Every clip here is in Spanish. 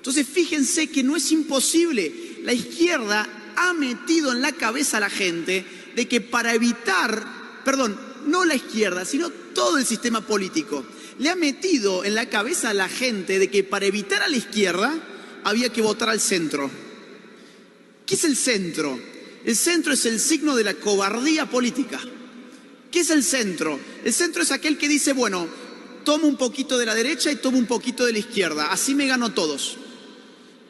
Entonces fíjense que no es imposible. La izquierda ha metido en la cabeza a la gente de que para evitar, perdón, no la izquierda, sino todo el sistema político, le ha metido en la cabeza a la gente de que para evitar a la izquierda había que votar al centro. ¿Qué es el centro? El centro es el signo de la cobardía política. ¿Qué es el centro? El centro es aquel que dice, bueno, tomo un poquito de la derecha y tomo un poquito de la izquierda, así me gano todos.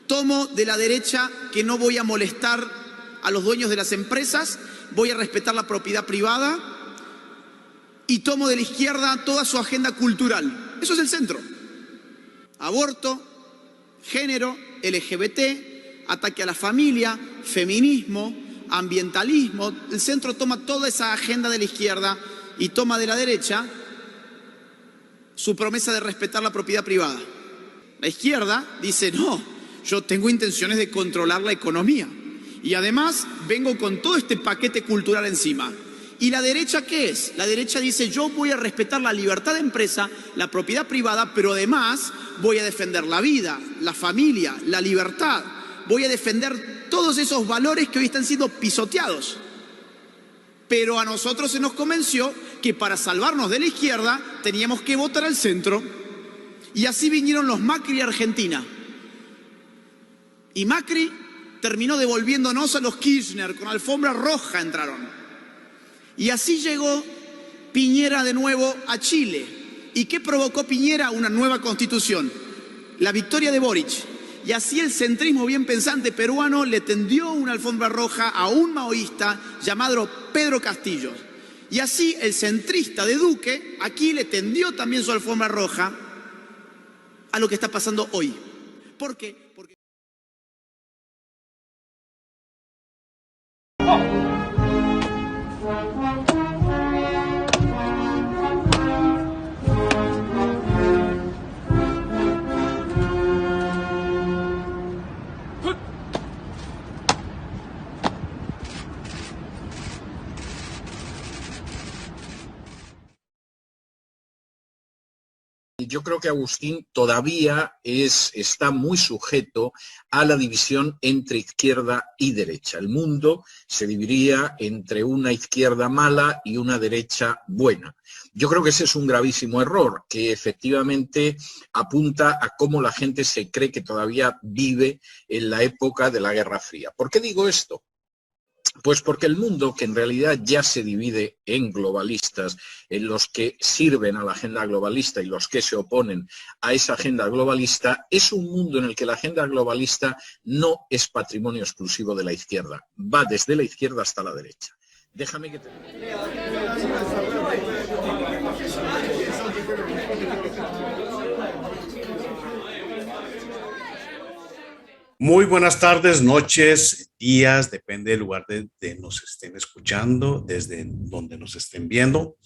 Tomo de la derecha que no voy a molestar a los dueños de las empresas, voy a respetar la propiedad privada, y tomo de la izquierda toda su agenda cultural. Eso es el centro. Aborto, género, LGBT, ataque a la familia, feminismo, ambientalismo. El centro toma toda esa agenda de la izquierda y toma de la derecha su promesa de respetar la propiedad privada. La izquierda dice, no, yo tengo intenciones de controlar la economía y además vengo con todo este paquete cultural encima. ¿Y la derecha qué es? La derecha dice, yo voy a respetar la libertad de empresa, la propiedad privada, pero además voy a defender la vida, la familia, la libertad. Voy a defender todos esos valores que hoy están siendo pisoteados. Pero a nosotros se nos convenció que para salvarnos de la izquierda teníamos que votar al centro. Y así vinieron los Macri a Argentina. Y Macri terminó devolviéndonos a los Kirchner, con alfombra roja entraron. Y así llegó Piñera de nuevo a Chile. ¿Y qué provocó Piñera? Una nueva constitución, la victoria de Boric. Y así el centrismo bien pensante peruano le tendió una alfombra roja a un maoísta llamado Pedro Castillo. Y así el centrista de Duque aquí le tendió también su alfombra roja a lo que está pasando hoy. ¿Por qué? Porque... Yo creo que Agustín todavía está muy sujeto a la división entre izquierda y derecha. El mundo se dividiría entre una izquierda mala y una derecha buena. Yo creo que ese es un gravísimo error, que efectivamente apunta a cómo la gente se cree que todavía vive en la época de la Guerra Fría. ¿Por qué digo esto? Pues porque el mundo, que en realidad ya se divide en globalistas, en los que sirven a la agenda globalista y los que se oponen a esa agenda globalista, es un mundo en el que la agenda globalista no es patrimonio exclusivo de la izquierda, va desde la izquierda hasta la derecha. Déjame que te... Muy buenas tardes, noches, días, depende del lugar de nos estén escuchando, desde donde nos estén viendo.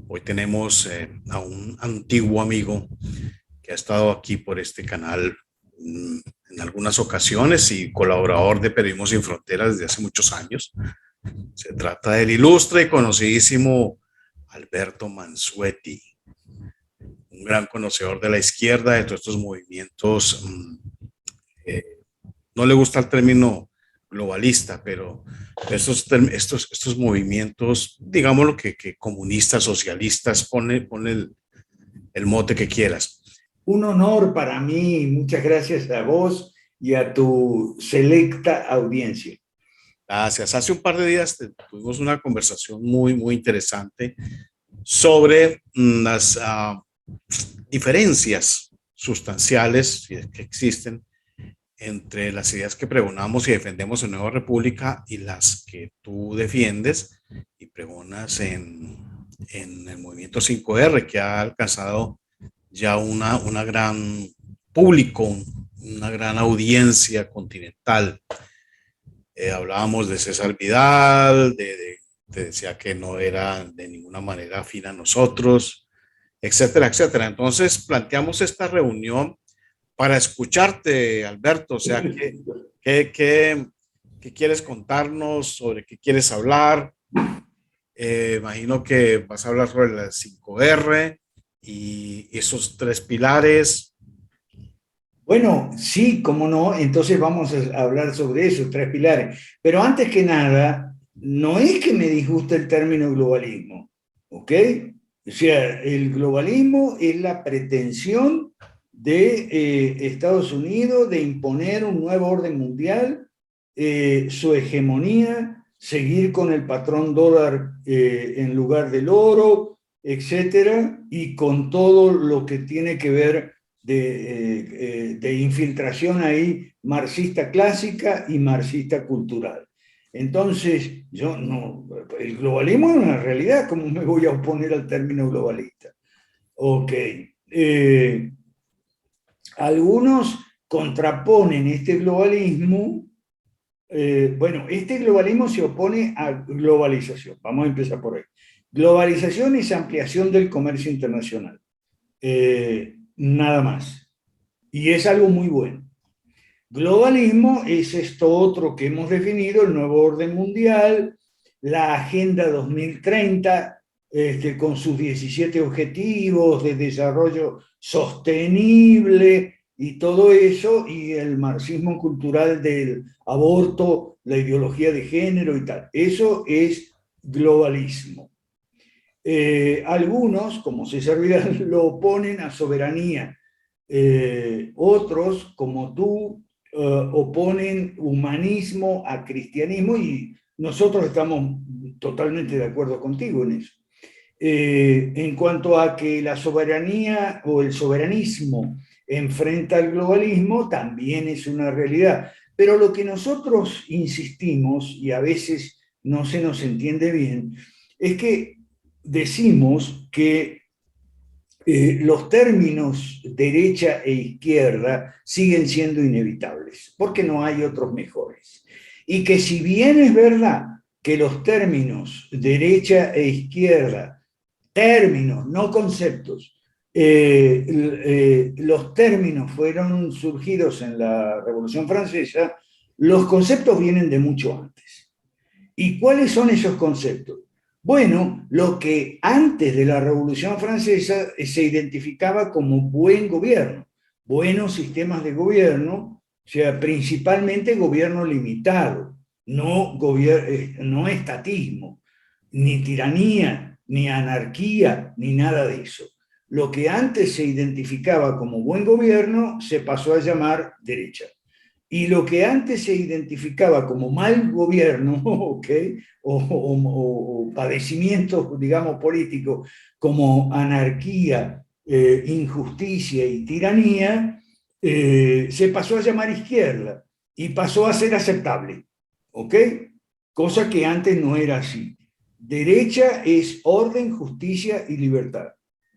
Hoy tenemos a un antiguo amigo que ha estado aquí por este canal en algunas ocasiones y colaborador de Periodismo Sin Fronteras desde hace muchos años. Se trata del ilustre y conocidísimo Alberto Mansuetti, un gran conocedor de la izquierda, de todos estos movimientos. No le gusta el término globalista, pero estos movimientos, digámoslo que comunistas, socialistas, pone el mote que quieras. Un honor para mí, muchas gracias a vos y a tu selecta audiencia. Gracias. Hace un par de días tuvimos una conversación muy, muy interesante sobre las diferencias sustanciales que existen entre las ideas que pregonamos y defendemos en Nueva República y las que tú defiendes y pregonas en el movimiento 5R, que ha alcanzado ya una gran público, una gran audiencia continental. Hablábamos de César Vidal, te decía que no era de ninguna manera afín a nosotros, etcétera, etcétera. Entonces planteamos esta reunión para escucharte, Alberto. O sea, ¿qué quieres contarnos? ¿Sobre qué quieres hablar? Imagino que vas a hablar sobre la 5R y esos tres pilares. Bueno, sí, cómo no, entonces vamos a hablar sobre esos tres pilares. Pero antes que nada, no es que me disguste el término globalismo, ¿ok? O sea, el globalismo es la pretensión de Estados Unidos de imponer un nuevo orden mundial, su hegemonía, seguir con el patrón dólar en lugar del oro, etcétera, y con todo lo que tiene que ver de infiltración ahí marxista clásica y marxista cultural. Entonces, yo no, el globalismo es una realidad, ¿cómo me voy a oponer al término globalista? Ok. Algunos contraponen este globalismo, bueno, este globalismo se opone a globalización, vamos a empezar por ahí. Globalización es ampliación del comercio internacional, nada más. Y es algo muy bueno. Globalismo es esto otro que hemos definido, el nuevo orden mundial, la Agenda 2030, con sus 17 objetivos de desarrollo sostenible y todo eso, y el marxismo cultural del aborto, la ideología de género y tal. Eso es globalismo. Algunos, como César Vidal, lo oponen a soberanía. Otros, como tú, oponen humanismo a cristianismo y nosotros estamos totalmente de acuerdo contigo en eso. En cuanto a que la soberanía o el soberanismo enfrenta al globalismo, también es una realidad. Pero lo que nosotros insistimos, y a veces no se nos entiende bien, es que decimos que los términos derecha e izquierda siguen siendo inevitables, porque no hay otros mejores. Y que si bien es verdad que los términos derecha e izquierda, términos, no conceptos, los términos fueron surgidos en la Revolución Francesa, los conceptos vienen de mucho antes. ¿Y cuáles son esos conceptos? Bueno, lo que antes de la Revolución Francesa se identificaba como buen gobierno, buenos sistemas de gobierno, o sea, principalmente gobierno limitado, no estatismo, ni tiranía, ni anarquía, ni nada de eso. Lo que antes se identificaba como buen gobierno se pasó a llamar derecha. Y lo que antes se identificaba como mal gobierno, ¿okay? o padecimientos, digamos, políticos, como anarquía, injusticia y tiranía, se pasó a llamar izquierda y pasó a ser aceptable, ¿ok? Cosa que antes no era así. Derecha es orden, justicia y libertad.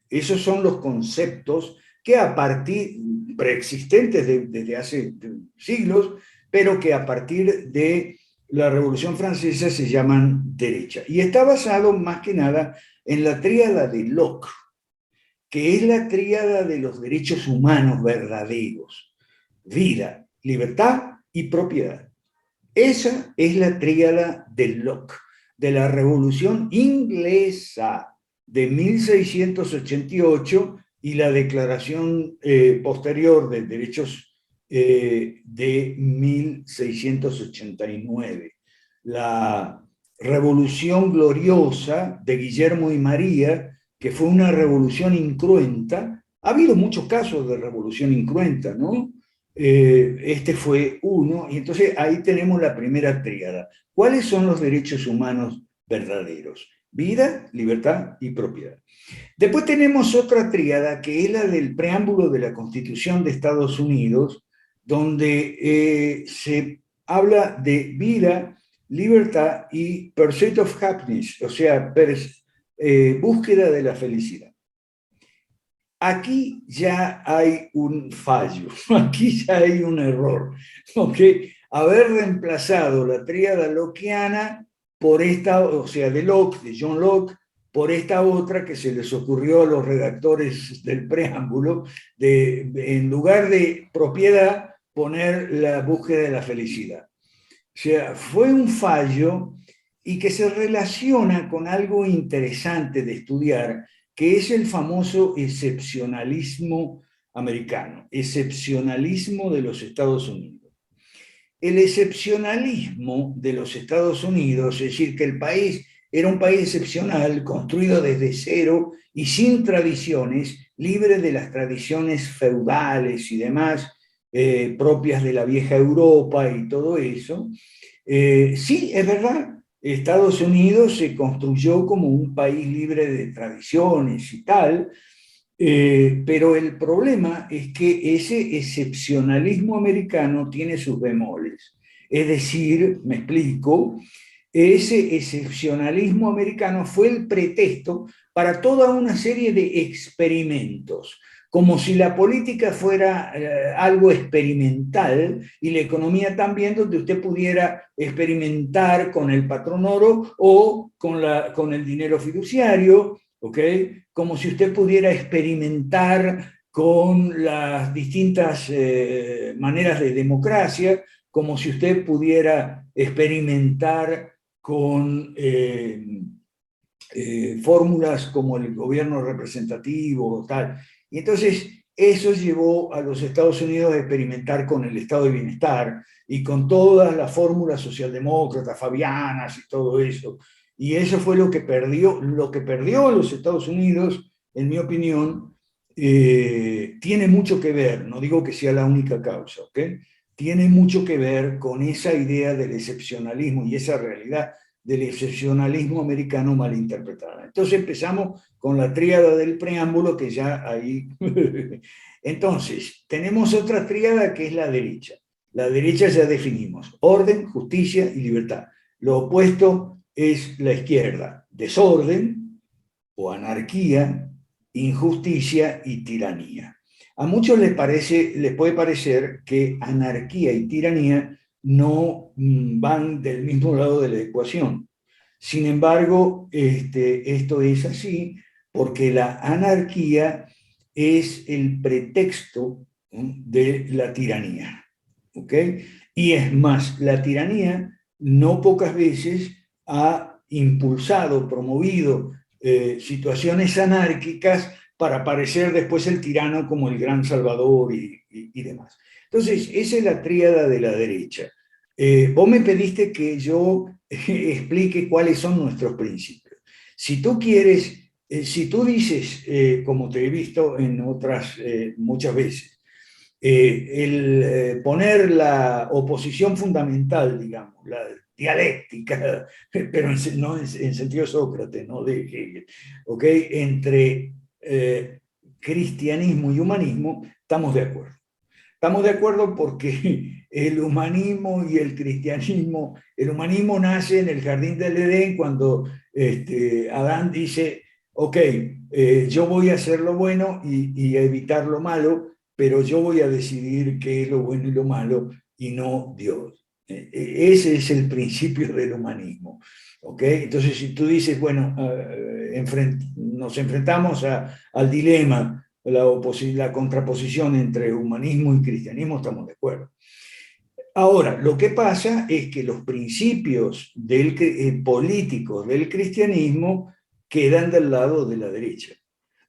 Esos son los conceptos que a partir, preexistentes desde hace siglos, pero que a partir de la Revolución Francesa se llaman derecha. Y está basado más que nada en la tríada de Locke, que es la tríada de los derechos humanos verdaderos: vida, libertad y propiedad. Esa es la tríada de Locke, de la Revolución Inglesa de 1688 y la Declaración posterior de Derechos de 1689. La Revolución Gloriosa de Guillermo y María, que fue una revolución incruenta. Ha habido muchos casos de revolución incruenta, ¿no? Este fue uno, y entonces ahí tenemos la primera tríada. ¿Cuáles son los derechos humanos verdaderos? Vida, libertad y propiedad. Después tenemos otra tríada que es la del preámbulo de la Constitución de Estados Unidos, donde se habla de vida, libertad y pursuit of happiness, o sea, búsqueda de la felicidad. Aquí ya hay un fallo, aquí ya hay un error, ¿ok? Haber reemplazado la tríada lockeana por esta, o sea, de Locke, de John Locke, por esta otra que se les ocurrió a los redactores del preámbulo, en lugar de propiedad, poner la búsqueda de la felicidad. O sea, fue un fallo y que se relaciona con algo interesante de estudiar, que es el famoso excepcionalismo americano, excepcionalismo de los Estados Unidos. El excepcionalismo de los Estados Unidos, es decir, que el país era un país excepcional, construido desde cero y sin tradiciones, libre de las tradiciones feudales y demás, propias de la vieja Europa y todo eso. Sí, es verdad, Estados Unidos se construyó como un país libre de tradiciones y tal, pero el problema es que ese excepcionalismo americano tiene sus bemoles. Es decir, me explico, ese excepcionalismo americano fue el pretexto para toda una serie de experimentos, como si la política fuera algo experimental y la economía también, donde usted pudiera experimentar con el patrón oro o con el dinero fiduciario, ¿ok? Como si usted pudiera experimentar con las distintas maneras de democracia, como si usted pudiera experimentar con fórmulas como el gobierno representativo, tal. Y entonces eso llevó a los Estados Unidos a experimentar con el estado de bienestar y con todas las fórmulas socialdemócratas, fabianas y todo eso. Y eso fue lo que perdió a los Estados Unidos, en mi opinión, tiene mucho que ver, no digo que sea la única causa, ¿ok? Tiene mucho que ver con esa idea del excepcionalismo y esa realidad del excepcionalismo americano mal interpretada. Entonces empezamos con la tríada del preámbulo, que ya ahí... Entonces, tenemos otra tríada que es la derecha. La derecha ya definimos: orden, justicia y libertad. Lo opuesto es la izquierda: desorden o anarquía, injusticia y tiranía. A muchos les puede parecer que anarquía y tiranía no van del mismo lado de la ecuación. Sin embargo, esto es así porque la anarquía es el pretexto de la tiranía, ¿ok? Y es más, la tiranía no pocas veces ha impulsado, promovido situaciones anárquicas para parecer después el tirano como el gran salvador y demás. Entonces, esa es la tríada de la derecha. Vos me pediste que yo explique cuáles son nuestros principios. Si tú quieres, si tú dices, como te he visto en otras muchas veces, poner la oposición fundamental, digamos, la dialéctica, pero no en sentido Sócrates, no de Hegel, ¿ok? Entre cristianismo y humanismo, estamos de acuerdo. Estamos de acuerdo porque el humanismo y el cristianismo, el humanismo nace en el jardín del Edén cuando Adán dice, ok, yo voy a hacer lo bueno y evitar lo malo, pero yo voy a decidir qué es lo bueno y lo malo y no Dios. Ese es el principio del humanismo. ¿Okay? Entonces, si tú dices, bueno, nos enfrentamos al dilema, la contraposición entre humanismo y cristianismo, estamos de acuerdo. Ahora, lo que pasa es que los principios políticos del cristianismo quedan del lado de la derecha.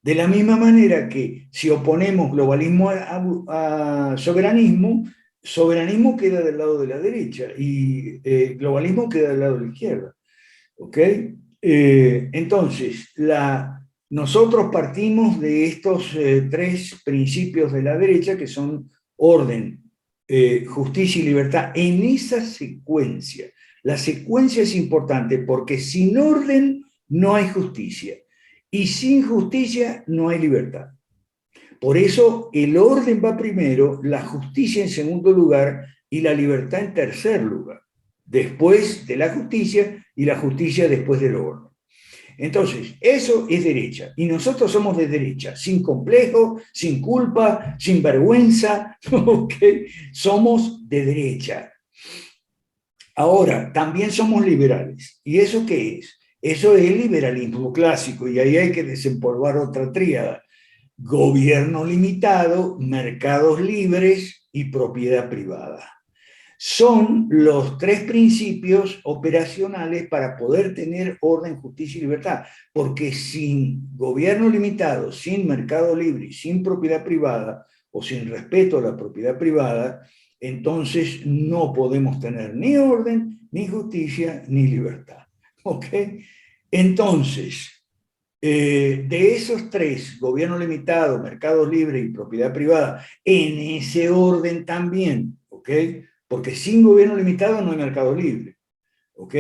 De la misma manera que si oponemos globalismo a soberanismo, soberanismo queda del lado de la derecha y globalismo queda del lado de la izquierda. ¿Ok? Entonces, nosotros partimos de estos tres principios de la derecha, que son orden, justicia y libertad, en esa secuencia. La secuencia es importante porque sin orden no hay justicia y sin justicia no hay libertad. Por eso el orden va primero, la justicia en segundo lugar y la libertad en tercer lugar, después de la justicia y la justicia después del orden. Entonces, eso es derecha, y nosotros somos de derecha, sin complejo, sin culpa, sin vergüenza, ¿okay? Somos de derecha. Ahora, también somos liberales, ¿y eso qué es? Eso es el liberalismo clásico, y ahí hay que desempolvar otra tríada: gobierno limitado, mercados libres y propiedad privada. son los tres principios operacionales para poder tener orden, justicia y libertad. Porque sin gobierno limitado, sin mercado libre, sin propiedad privada o sin respeto a la propiedad privada, entonces no podemos tener ni orden, ni justicia, ni libertad. ¿Ok? Entonces, de esos tres, gobierno limitado, mercado libre y propiedad privada, en ese orden también, ¿ok? Porque sin gobierno limitado no hay mercado libre, ¿ok?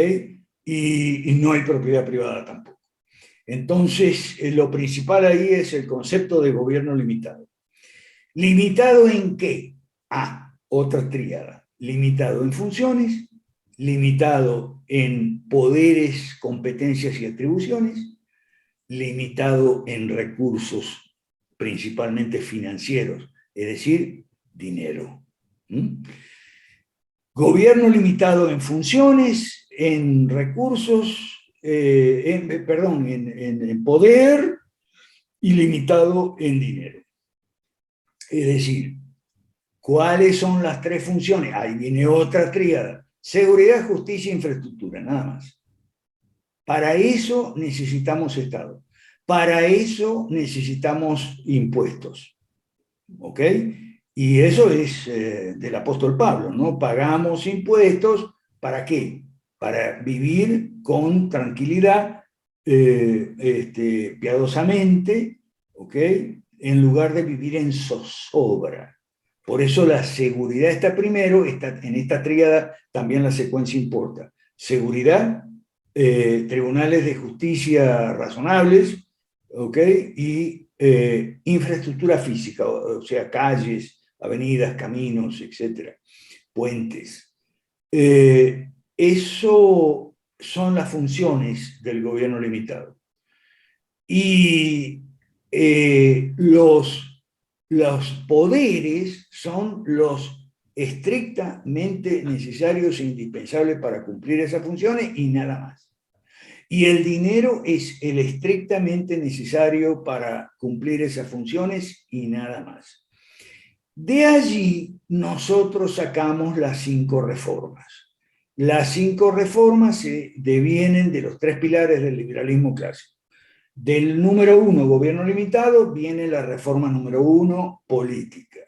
Y no hay propiedad privada tampoco. Entonces, lo principal ahí es el concepto de gobierno limitado. ¿Limitado en qué? Otra tríada. Limitado en funciones, limitado en poderes, competencias y atribuciones, limitado en recursos, principalmente financieros, es decir, dinero. Gobierno limitado en funciones, en recursos, en poder y limitado en dinero. Es decir, ¿cuáles son las tres funciones? Ahí viene otra tríada: seguridad, justicia e infraestructura, nada más. Para eso necesitamos Estado. Para eso necesitamos impuestos. ¿Ok? Y eso es del apóstol Pablo, ¿no? Pagamos impuestos, ¿para qué? Para vivir con tranquilidad, piadosamente, ¿ok? En lugar de vivir en zozobra. Por eso la seguridad está primero, en esta tríada también la secuencia importa. Seguridad, tribunales de justicia razonables, ¿ok? Y infraestructura física, o sea, calles, avenidas, caminos, etcétera, puentes. Eso son las funciones del gobierno limitado. Y los poderes son los estrictamente necesarios e indispensables para cumplir esas funciones y nada más. Y el dinero es el estrictamente necesario para cumplir esas funciones y nada más. De allí nosotros sacamos las 5 reformas. Las 5 reformas se devienen de los 3 pilares del liberalismo clásico. Del número 1, gobierno limitado, viene la reforma número 1, política.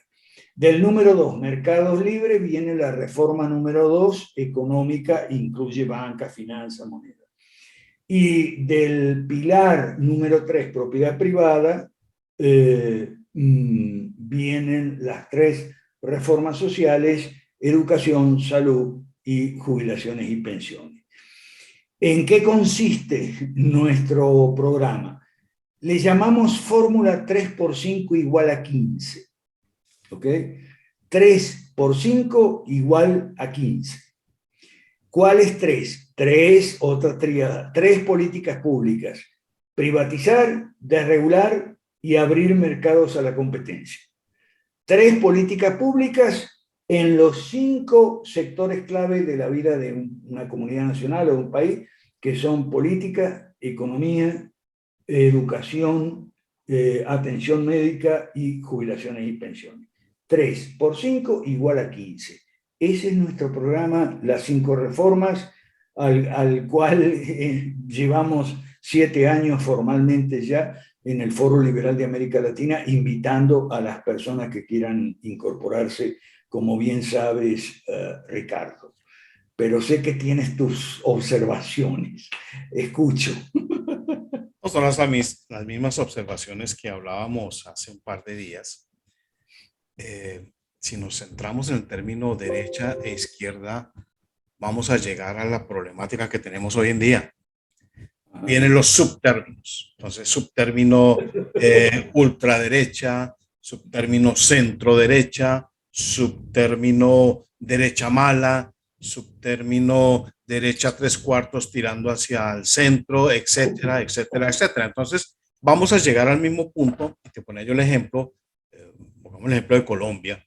Del número 2, mercados libres, viene la reforma número 2, económica, incluye banca, finanza, moneda. Y del pilar número 3, propiedad privada, vienen las 3 reformas sociales: educación, salud y jubilaciones y pensiones. ¿En qué consiste nuestro programa? Le llamamos fórmula 3 por 5 igual a 15. ¿Ok? 3 por 5 igual a 15. ¿Cuáles 3? 3, otra tríada. 3 políticas públicas: privatizar, desregular y abrir mercados a la competencia. 3 políticas públicas en los 5 sectores clave de la vida de una comunidad nacional o de un país, que son política, economía, educación, atención médica y jubilaciones y pensiones. 3 por 5 igual a 15. Ese es nuestro programa, las 5 reformas, al cual llevamos 7 años formalmente ya en el Foro Liberal de América Latina, invitando a las personas que quieran incorporarse, como bien sabes, Ricardo. Pero sé que tienes tus observaciones. Escucho. No son las mismas observaciones que hablábamos hace un par de días. Si nos centramos en el término derecha e izquierda, vamos a llegar a la problemática que tenemos hoy en día. Vienen los subtérminos. Entonces, subtérmino ultraderecha, subtérmino centro derecha, subtérmino derecha mala, subtérmino derecha 3/4 tirando hacia el centro, etcétera, etcétera, etcétera. Entonces, vamos a llegar al mismo punto. Y te ponía yo el ejemplo, pongamos el ejemplo de Colombia,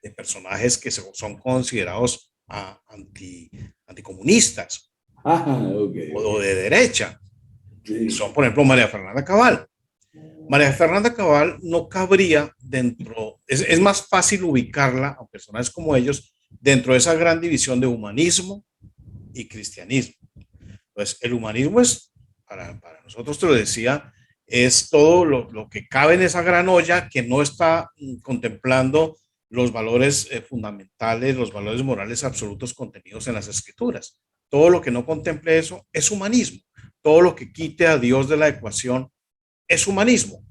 de personajes que son considerados anticomunistas o de derecha. Sí. Son, por ejemplo, María Fernanda Cabal. María Fernanda Cabal no cabría dentro, es más fácil ubicarla a personajes como ellos dentro de esa gran división de humanismo y cristianismo. Entonces, el humanismo es, para nosotros, te lo decía, es todo lo que cabe en esa gran olla que no está contemplando los valores fundamentales, los valores morales absolutos contenidos en las escrituras. Todo lo que no contemple eso es humanismo. Todo lo que quite a Dios de la ecuación es humanismo.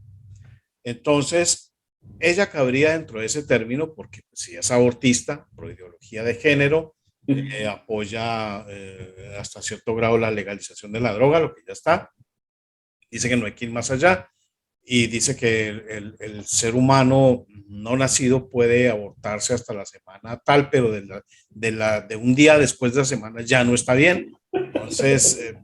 Entonces, ella cabría dentro de ese término porque pues, si es abortista, por ideología de género, apoya hasta cierto grado la legalización de la droga, lo que ya está. Dice que no hay que ir más allá y dice que el ser humano no nacido puede abortarse hasta la semana tal, pero de un día después de la semana ya no está bien. Entonces,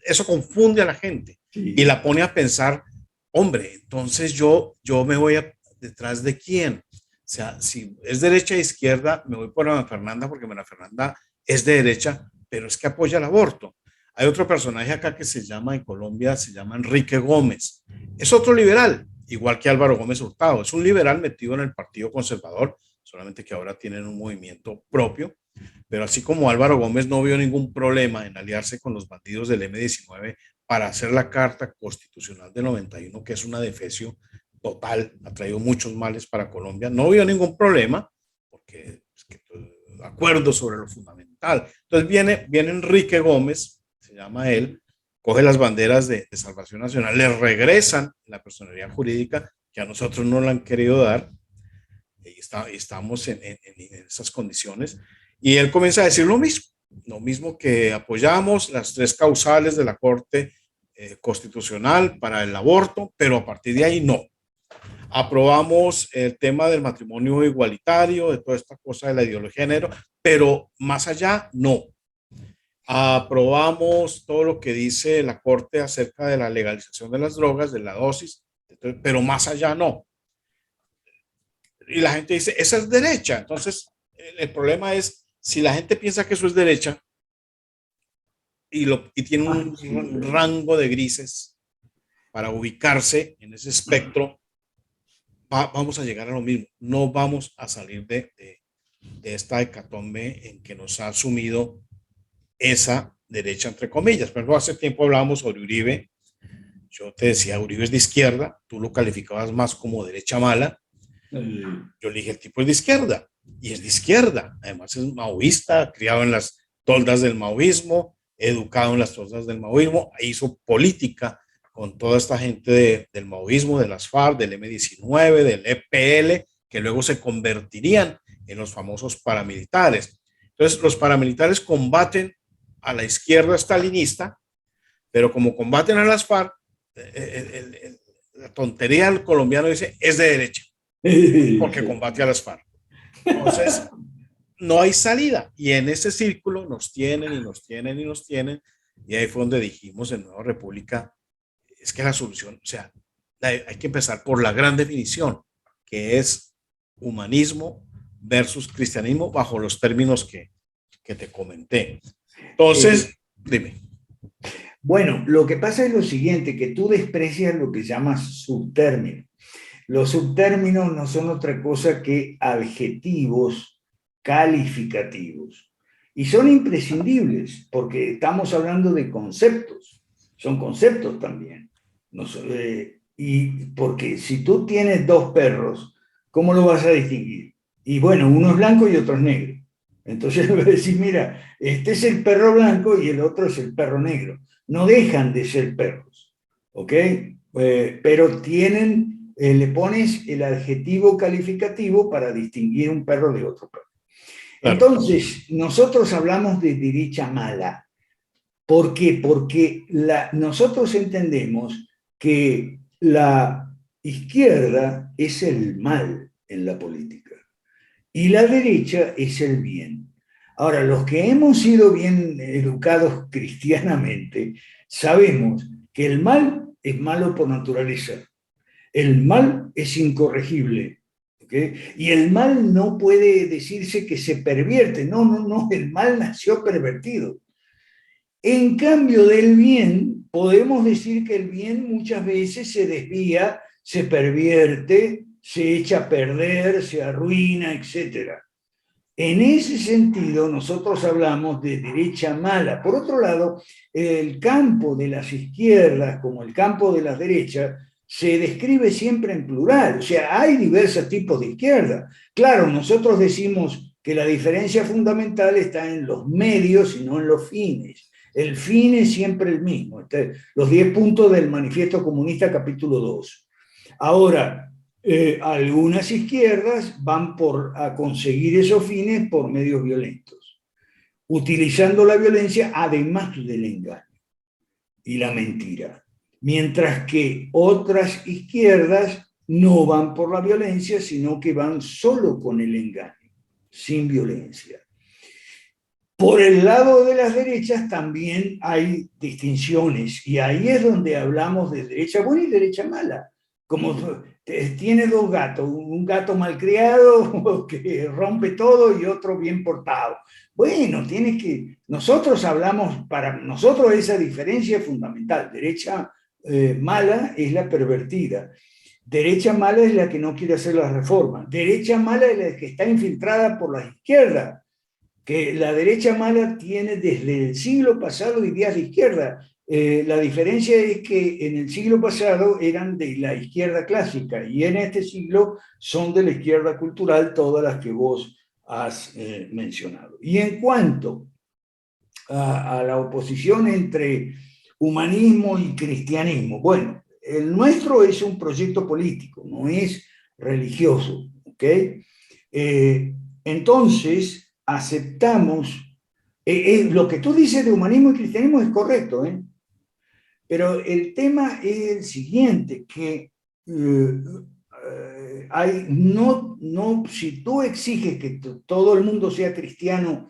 eso confunde a la gente y la pone a pensar, hombre, entonces yo me voy detrás de quién. O sea, si es derecha e izquierda, me voy por Ana Fernanda porque Ana Fernanda es de derecha, pero es que apoya el aborto. Hay otro personaje acá que se llama, en Colombia, se llama Enrique Gómez. Es otro liberal, igual que Álvaro Gómez Hurtado. Es un liberal metido en el Partido Conservador, solamente que ahora tienen un movimiento propio. Pero así como Álvaro Gómez no vio ningún problema en aliarse con los bandidos del M-19 para hacer la Carta Constitucional de 91, que es una defecio total, ha traído muchos males para Colombia, no vio ningún problema, porque es que acuerdo sobre lo fundamental. Entonces viene Enrique Gómez, se llama él, coge las banderas de Salvación Nacional, le regresan la personalidad jurídica que a nosotros no la han querido dar, y estamos en esas condiciones, y él comienza a decir lo mismo que apoyamos las 3 causales de la Corte Constitucional para el aborto, pero a partir de ahí no. Aprobamos el tema del matrimonio igualitario, de toda esta cosa de la ideología de género, pero más allá no. Aprobamos todo lo que dice la Corte acerca de la legalización de las drogas, de la dosis, pero más allá no. Y la gente dice, esa es derecha. Entonces, el problema es, si la gente piensa que eso es derecha y tiene un rango de grises para ubicarse en ese espectro, vamos a llegar a lo mismo. No vamos a salir de esta hecatombe en que nos ha sumido esa derecha, entre comillas. Pero hace tiempo hablábamos sobre Uribe. Yo te decía, Uribe es de izquierda, tú lo calificabas más como derecha mala. Yo le dije, el tipo es de izquierda, y es de izquierda. Además es maoísta, criado en las toldas del maoísmo, educado en las toldas del maoísmo, hizo política con toda esta gente del maoísmo, de las FARC, del M-19, del EPL, que luego se convertirían en los famosos paramilitares. Entonces, los paramilitares combaten a la izquierda stalinista, pero como combaten a las FARC, la tontería del colombiano dice, es de derecha, porque combate a las FARC. Entonces, no hay salida. Y en ese círculo nos tienen y nos tienen y nos tienen. Y ahí fue donde dijimos en Nueva República, es que la solución, o sea, hay que empezar por la gran definición, que es humanismo versus cristianismo bajo los términos que te comenté. Entonces, dime. Bueno, lo que pasa es lo siguiente, que tú desprecias lo que llamas subtérminos. Los subtérminos no son otra cosa que adjetivos calificativos. Y son imprescindibles, porque estamos hablando de conceptos. Son conceptos también. Y porque si tú tienes 2 perros, ¿cómo lo vas a distinguir? Y bueno, uno es blanco y otro es negro. Entonces le voy a decir, mira, este es el perro blanco y el otro es el perro negro. No dejan de ser perros, ¿ok? Pero tienen, le pones el adjetivo calificativo para distinguir un perro de otro perro. Claro. Entonces, nosotros hablamos de derecha mala. ¿Por qué? Porque nosotros entendemos que la izquierda es el mal en la política y la derecha es el bien. Ahora, los que hemos sido bien educados cristianamente, sabemos que el mal es malo por naturaleza. El mal es incorregible. ¿Okay? Y el mal no puede decirse que se pervierte. No, el mal nació pervertido. En cambio del bien, podemos decir que el bien muchas veces se desvía, se pervierte, se echa a perder, se arruina, etc. En ese sentido, nosotros hablamos de derecha mala. Por otro lado, el campo de las izquierdas, como el campo de las derechas, se describe siempre en plural. O sea, hay diversos tipos de izquierda. Claro, nosotros decimos que la diferencia fundamental está en los medios y no en los fines. El fin es siempre el mismo. Los 10 puntos del Manifiesto Comunista, capítulo 2. Ahora, algunas izquierdas van a conseguir esos fines por medios violentos, utilizando la violencia además del engaño y la mentira. Mientras que otras izquierdas no van por la violencia, sino que van solo con el engaño, sin violencia. Por el lado de las derechas también hay distinciones, y ahí es donde hablamos de derecha buena y derecha mala. Como tiene dos gatos, un gato malcriado que rompe todo y otro bien portado. Bueno, nosotros hablamos, para nosotros esa diferencia es fundamental. Derecha mala es la pervertida. Derecha mala es la que no quiere hacer las reformas. Derecha mala es la que está infiltrada por la izquierda, que la derecha mala tiene desde el siglo pasado ideas de izquierda. La diferencia es que en el siglo pasado eran de la izquierda clásica y en este siglo son de la izquierda cultural, todas las que vos has mencionado. Y en cuanto a la oposición entre humanismo y cristianismo, bueno, el nuestro es un proyecto político, no es religioso, ¿ok? Entonces, aceptamos, lo que tú dices de humanismo y cristianismo es correcto, pero el tema es el siguiente, que si tú exiges que todo el mundo sea cristiano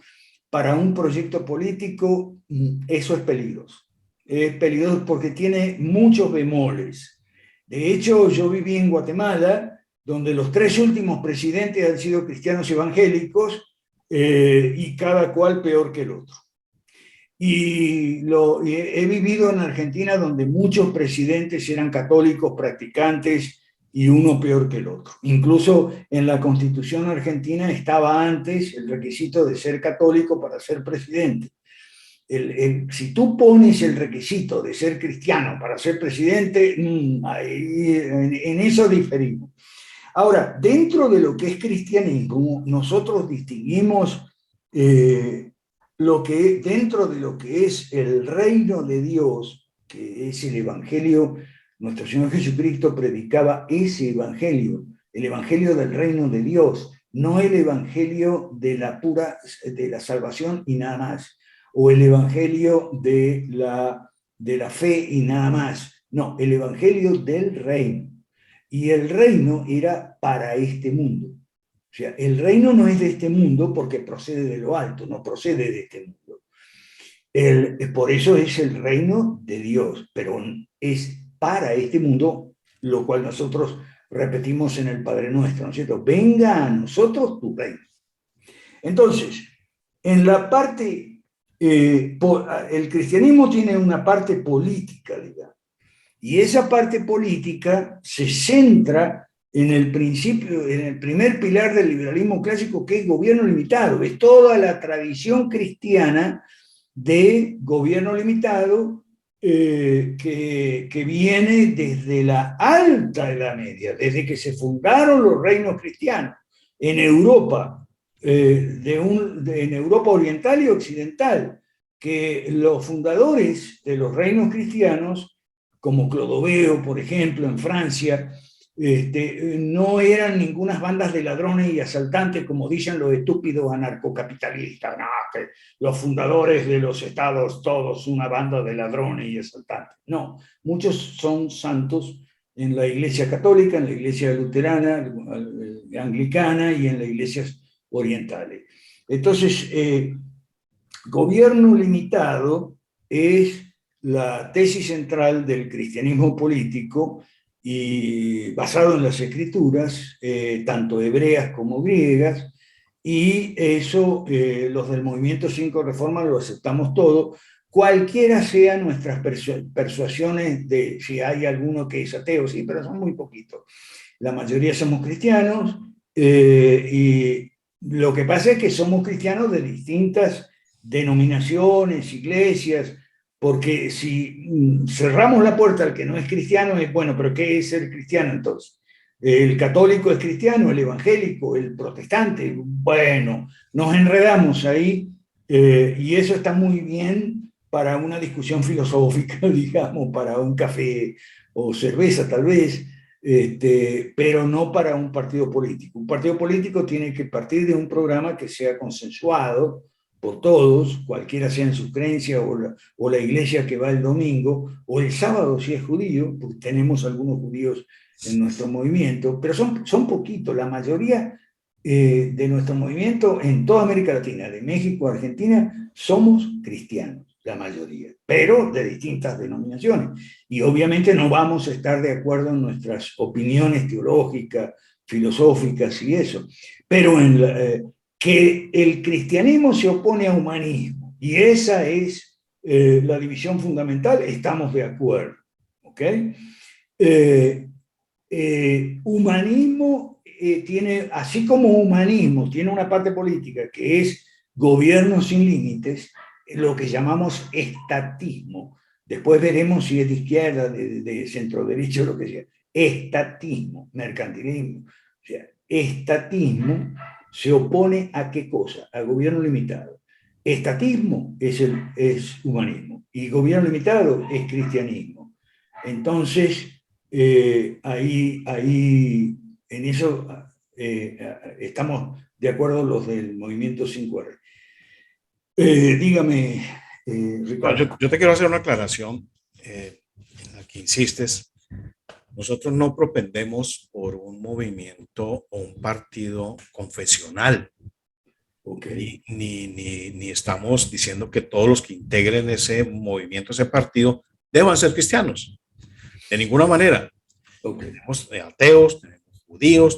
para un proyecto político, eso es peligroso. Es peligroso porque tiene muchos bemoles. De hecho, yo viví en Guatemala, donde los 3 últimos presidentes han sido cristianos evangélicos, y cada cual peor que el otro. Y he vivido en Argentina, donde muchos presidentes eran católicos practicantes y uno peor que el otro. Incluso en la Constitución argentina estaba antes el requisito de ser católico para ser presidente. Si tú pones el requisito de ser cristiano para ser presidente, en eso diferimos. Ahora, dentro de lo que es cristianismo, nosotros distinguimos dentro de lo que es el reino de Dios, que es el Evangelio. Nuestro Señor Jesucristo predicaba ese Evangelio, el Evangelio del reino de Dios, no el Evangelio de la salvación y nada más, o el Evangelio de la fe y nada más. No, el Evangelio del reino. Y el reino era para este mundo. O sea, el reino no es de este mundo porque procede de lo alto, no procede de este mundo. Por eso es el reino de Dios, pero es para este mundo, lo cual nosotros repetimos en el Padre Nuestro, ¿no es cierto? Venga a nosotros tu reino. Entonces, en la parte, el cristianismo tiene una parte política, digamos, y esa parte política se centra en el principio, en el primer pilar del liberalismo clásico, que es gobierno limitado. Es toda la tradición cristiana de gobierno limitado que viene desde la Alta Edad Media, desde que se fundaron los reinos cristianos en Europa, en Europa oriental y occidental, que los fundadores de los reinos cristianos, como Clodoveo, por ejemplo, en Francia, no eran ninguna bandas de ladrones y asaltantes, como dicen los estúpidos anarcocapitalistas. No, que los fundadores de los estados, todos una banda de ladrones y asaltantes. No, muchos son santos en la Iglesia Católica, en la Iglesia Luterana, Anglicana y en las iglesias orientales. Entonces, gobierno limitado es la tesis central del cristianismo político, y basado en las escrituras, tanto hebreas como griegas, y eso los del Movimiento 5 Reforma lo aceptamos todo, cualquiera sean nuestras persuasiones de si hay alguno que es ateo, sí, pero son muy poquitos. La mayoría somos cristianos, y Lo que pasa es que somos cristianos de distintas denominaciones, iglesias, porque si cerramos la puerta al que no es cristiano, es bueno, pero ¿qué es ser cristiano entonces? El católico es cristiano, el evangélico, el protestante, bueno, nos enredamos ahí y eso está muy bien para una discusión filosófica, digamos, para un café o cerveza tal vez, pero no para un partido político. Un partido político tiene que partir de un programa que sea consensuado por todos, cualquiera sean sus creencias o la iglesia que va el domingo, o el sábado si es judío, porque tenemos algunos judíos en nuestro movimiento, pero son poquitos, la mayoría de nuestro movimiento en toda América Latina, de México a Argentina, somos cristianos, la mayoría, pero de distintas denominaciones. Y obviamente no vamos a estar de acuerdo en nuestras opiniones teológicas, filosóficas y eso, pero que el cristianismo se opone a humanismo, y esa es la división fundamental, estamos de acuerdo. ¿Ok? Humanismo tiene, así como humanismo tiene una parte política que es gobierno sin límites, lo que llamamos estatismo. Después veremos si es de izquierda, de centro derecha, lo que sea. Estatismo, mercantilismo. O sea, estatismo se opone a qué cosa? Al gobierno limitado. Estatismo es humanismo y gobierno limitado es cristianismo. Entonces, ahí en eso estamos de acuerdo los del movimiento 5R. Dígame, No, Ricardo. yo te quiero hacer una aclaración en la que insistes. Nosotros no propendemos por un movimiento o un partido confesional, Okay. ni estamos diciendo que todos los que integren ese movimiento, ese partido, deban ser cristianos. De ninguna manera. Okay. Tenemos ateos,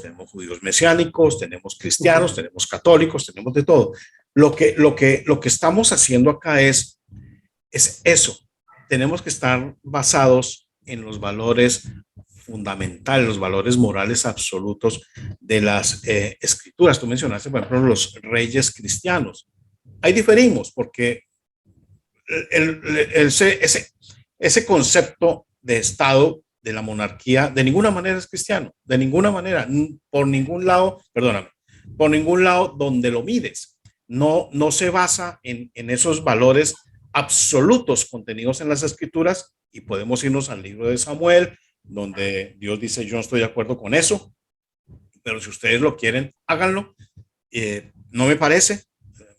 tenemos judíos mesiánicos, tenemos cristianos, Okay. tenemos católicos, tenemos de todo. Lo que estamos haciendo acá es eso. Tenemos que estar basados en los valores fundamentales, los valores morales absolutos de las escrituras. Tú mencionaste, por ejemplo, los reyes cristianos. Ahí diferimos porque ese concepto de Estado, de la monarquía, de ninguna manera es cristiano, de ninguna manera, por ningún lado, perdóname, por ningún lado donde lo mides. No se basa en esos valores absolutos contenidos en las escrituras, y podemos irnos al libro de Samuel, donde Dios dice: yo no estoy de acuerdo con eso, pero si ustedes lo quieren, háganlo. No me parece,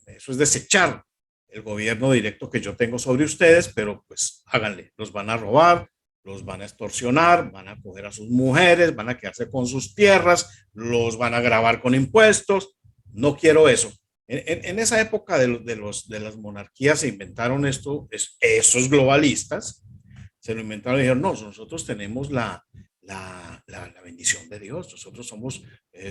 eso es desechar el gobierno directo que yo tengo sobre ustedes, pero pues háganle, los van a robar, los van a extorsionar, van a coger a sus mujeres, van a quedarse con sus tierras, los van a grabar con impuestos. No quiero eso. En esa época de las monarquías se inventaron esos globalistas, se lo inventaron y dijeron: no, nosotros tenemos la bendición de Dios, nosotros somos,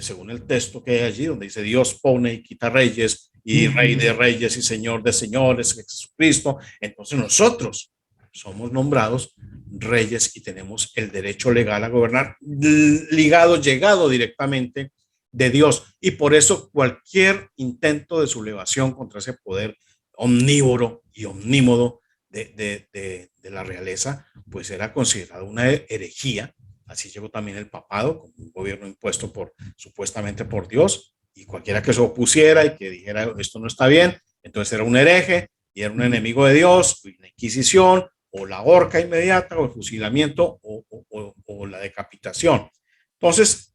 según el texto que hay allí, donde dice: Dios pone y quita reyes, y Rey de reyes y Señor de señores, Jesucristo. Entonces nosotros somos nombrados reyes y tenemos el derecho legal a gobernar, llegado directamente de Dios. Y por eso cualquier intento de sublevación contra ese poder omnívoro y omnímodo de la realeza, pues era considerado una herejía. Así llegó también el papado, como un gobierno impuesto supuestamente por Dios, y cualquiera que se opusiera y que dijera esto no está bien, entonces era un hereje y era un enemigo de Dios, y la Inquisición, o la horca inmediata, o el fusilamiento, o la decapitación. Entonces,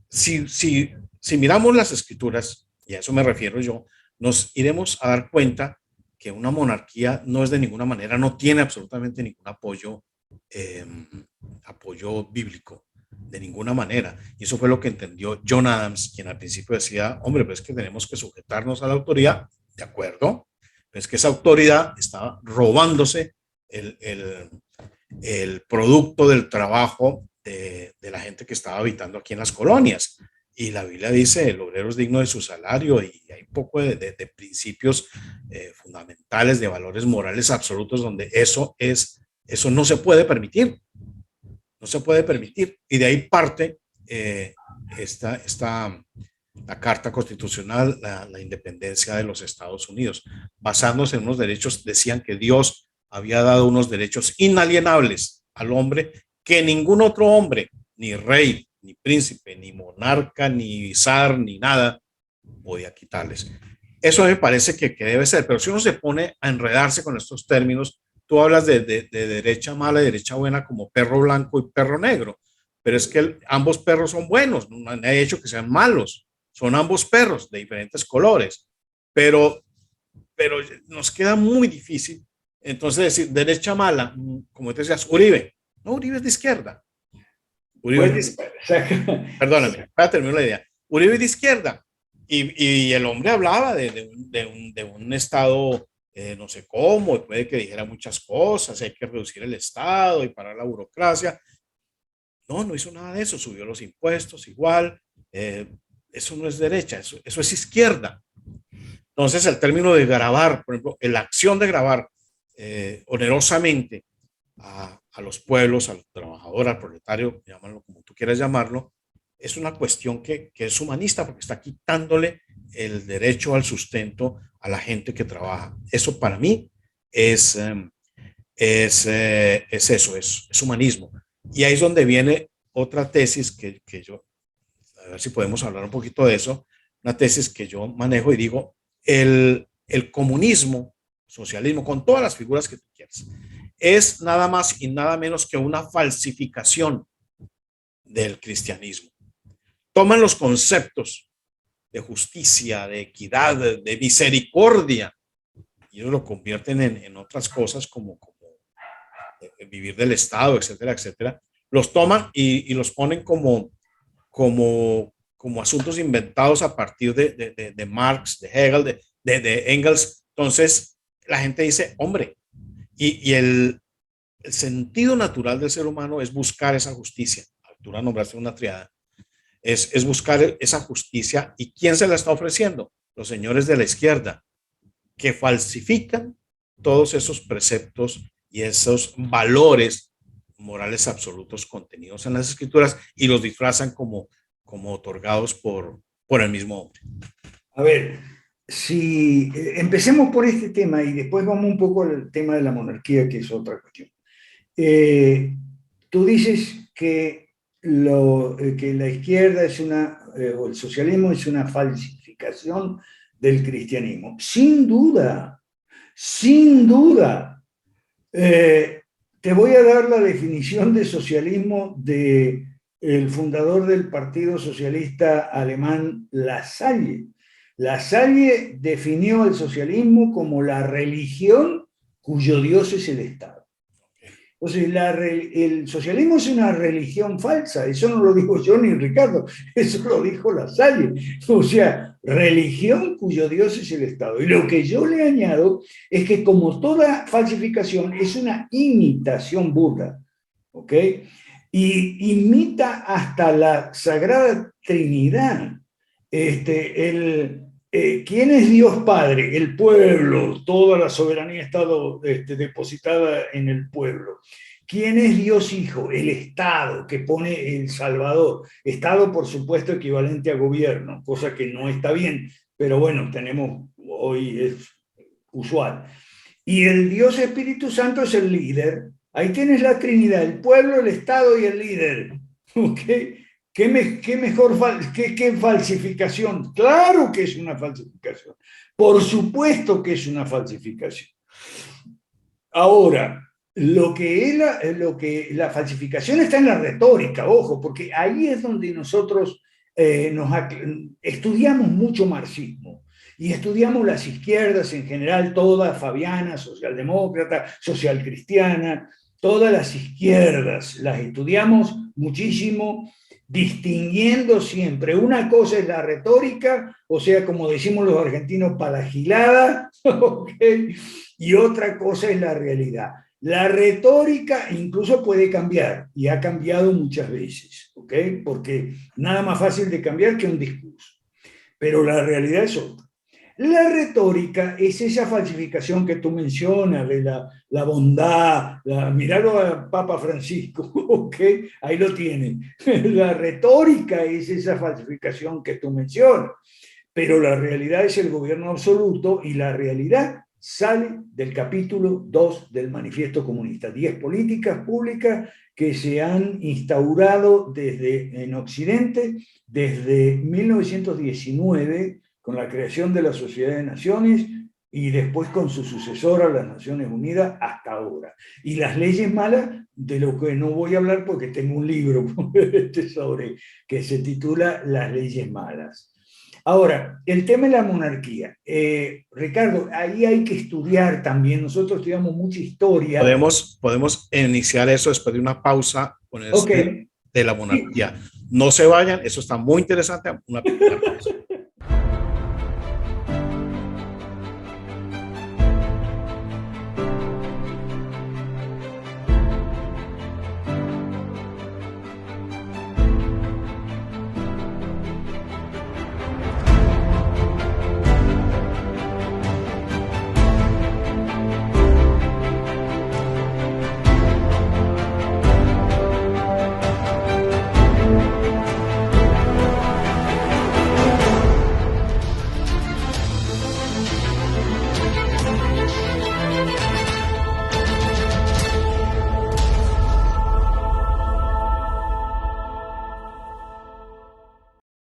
si miramos las escrituras, y a eso me refiero yo, nos iremos a dar cuenta que una monarquía no es de ninguna manera, no tiene absolutamente ningún apoyo bíblico, de ninguna manera. Y eso fue lo que entendió John Adams, quien al principio decía: hombre, pues es que tenemos que sujetarnos a la autoridad, de acuerdo, pero es que esa autoridad estaba robándose el producto del trabajo de la gente que estaba habitando aquí en las colonias. Y la Biblia dice: el obrero es digno de su salario, y hay un poco de principios fundamentales, de valores morales absolutos, donde eso no se puede permitir. No se puede permitir. Y de ahí parte esta la Carta Constitucional, la independencia de los Estados Unidos, basándose en unos derechos, decían que Dios había dado unos derechos inalienables al hombre que ningún otro hombre, ni rey, ni príncipe, ni monarca, ni zar, ni nada, podía quitarles. Eso me parece que debe ser, pero si uno se pone a enredarse con estos términos, tú hablas de derecha mala y derecha buena como perro blanco y perro negro, pero es que ambos perros son buenos, no han hecho que sean malos, son ambos perros de diferentes colores, pero, pero nos queda muy difícil entonces decir derecha mala, como te decías, Uribe, no, Uribe es de izquierda. Uribe Bueno, es de, perdóname, para terminar la idea. Uribe es de izquierda. Y el hombre hablaba de un Estado, no sé cómo, puede que dijera muchas cosas, hay que reducir el Estado y parar la burocracia. No, no hizo nada de eso, subió los impuestos igual. Eso no es derecha, eso es izquierda. Entonces, el término de grabar, por ejemplo, la acción de grabar onerosamente a los pueblos, al trabajador, al proletario, llámalo como tú quieras llamarlo, es una cuestión que es humanista porque está quitándole el derecho al sustento a la gente que trabaja. Eso para mí es eso, es humanismo. Y ahí es donde viene otra tesis que yo, a ver si podemos hablar un poquito de eso, una tesis que yo manejo y digo, el comunismo, socialismo, con todas las figuras que tú quieras, es nada más y nada menos que una falsificación del cristianismo. Toman los conceptos de justicia, de equidad, de misericordia, y ellos lo convierten en otras cosas como vivir del Estado, etcétera, etcétera. Los toman y los ponen como asuntos inventados a partir de Marx, de Hegel, de Engels. Entonces, la gente dice, hombre, y el sentido natural del ser humano es buscar esa justicia. Arturo nombraste una triada. Es buscar esa justicia. ¿Y quién se la está ofreciendo? Los señores de la izquierda, que falsifican todos esos preceptos y esos valores morales absolutos contenidos en las escrituras y los disfrazan como otorgados por el mismo hombre. A ver, si empecemos por este tema y después vamos un poco al tema de la monarquía, que es otra cuestión. Tú dices que la izquierda es o el socialismo es una falsificación del cristianismo. Sin duda, sin duda. Te voy a dar la definición de socialismo de el fundador del Partido Socialista Alemán, Lasalle. Lasalle definió el socialismo como la religión cuyo Dios es el Estado. Entonces, el socialismo es una religión falsa, eso no lo digo yo ni Ricardo, eso lo dijo Lasalle. O sea, religión cuyo Dios es el Estado. Y lo que yo le añado es que como toda falsificación es una imitación burda, ¿ok? Y imita hasta la Sagrada Trinidad. ¿Quién es Dios Padre? El pueblo, toda la soberanía ha estado depositada en el pueblo. ¿Quién es Dios Hijo? El Estado, que pone el Salvador. Estado, por supuesto, equivalente a gobierno, cosa que no está bien, pero bueno, hoy es usual. Y el Dios Espíritu Santo es el líder. Ahí tienes la Trinidad, el pueblo, el Estado y el líder. ¿Ok? ¿Qué falsificación? Claro que es una falsificación. Por supuesto que es una falsificación. Ahora, la falsificación está en la retórica, ojo, porque ahí es donde nosotros estudiamos mucho marxismo y estudiamos las izquierdas en general, todas, fabiana, socialdemócrata, socialcristiana, todas las izquierdas las estudiamos muchísimo, distinguiendo siempre. Una cosa es la retórica, o sea, como decimos los argentinos, palagilada, ¿okay? Y otra cosa es la realidad. La retórica incluso puede cambiar, y ha cambiado muchas veces, ¿ok? Porque nada más fácil de cambiar que un discurso. Pero la realidad es otra. La retórica es esa falsificación que tú mencionas de la bondad, miralo al Papa Francisco, ¿ok? Ahí lo tienen. La retórica es esa falsificación que tú mencionas, pero la realidad es el gobierno absoluto y la realidad sale del capítulo 2 del Manifiesto Comunista. 10 políticas públicas que se han instaurado en Occidente desde 1919 con la creación de la Sociedad de Naciones y después con su sucesora, las Naciones Unidas, hasta ahora. Y las leyes malas, de lo que no voy a hablar porque tengo un libro sobre que se titula Las leyes malas. Ahora, el tema de la monarquía. Ricardo, ahí hay que estudiar también. Nosotros estudiamos mucha historia. Podemos iniciar eso después de una pausa con el Okay. de la monarquía. No se vayan, eso está muy interesante. Una pequeña pausa.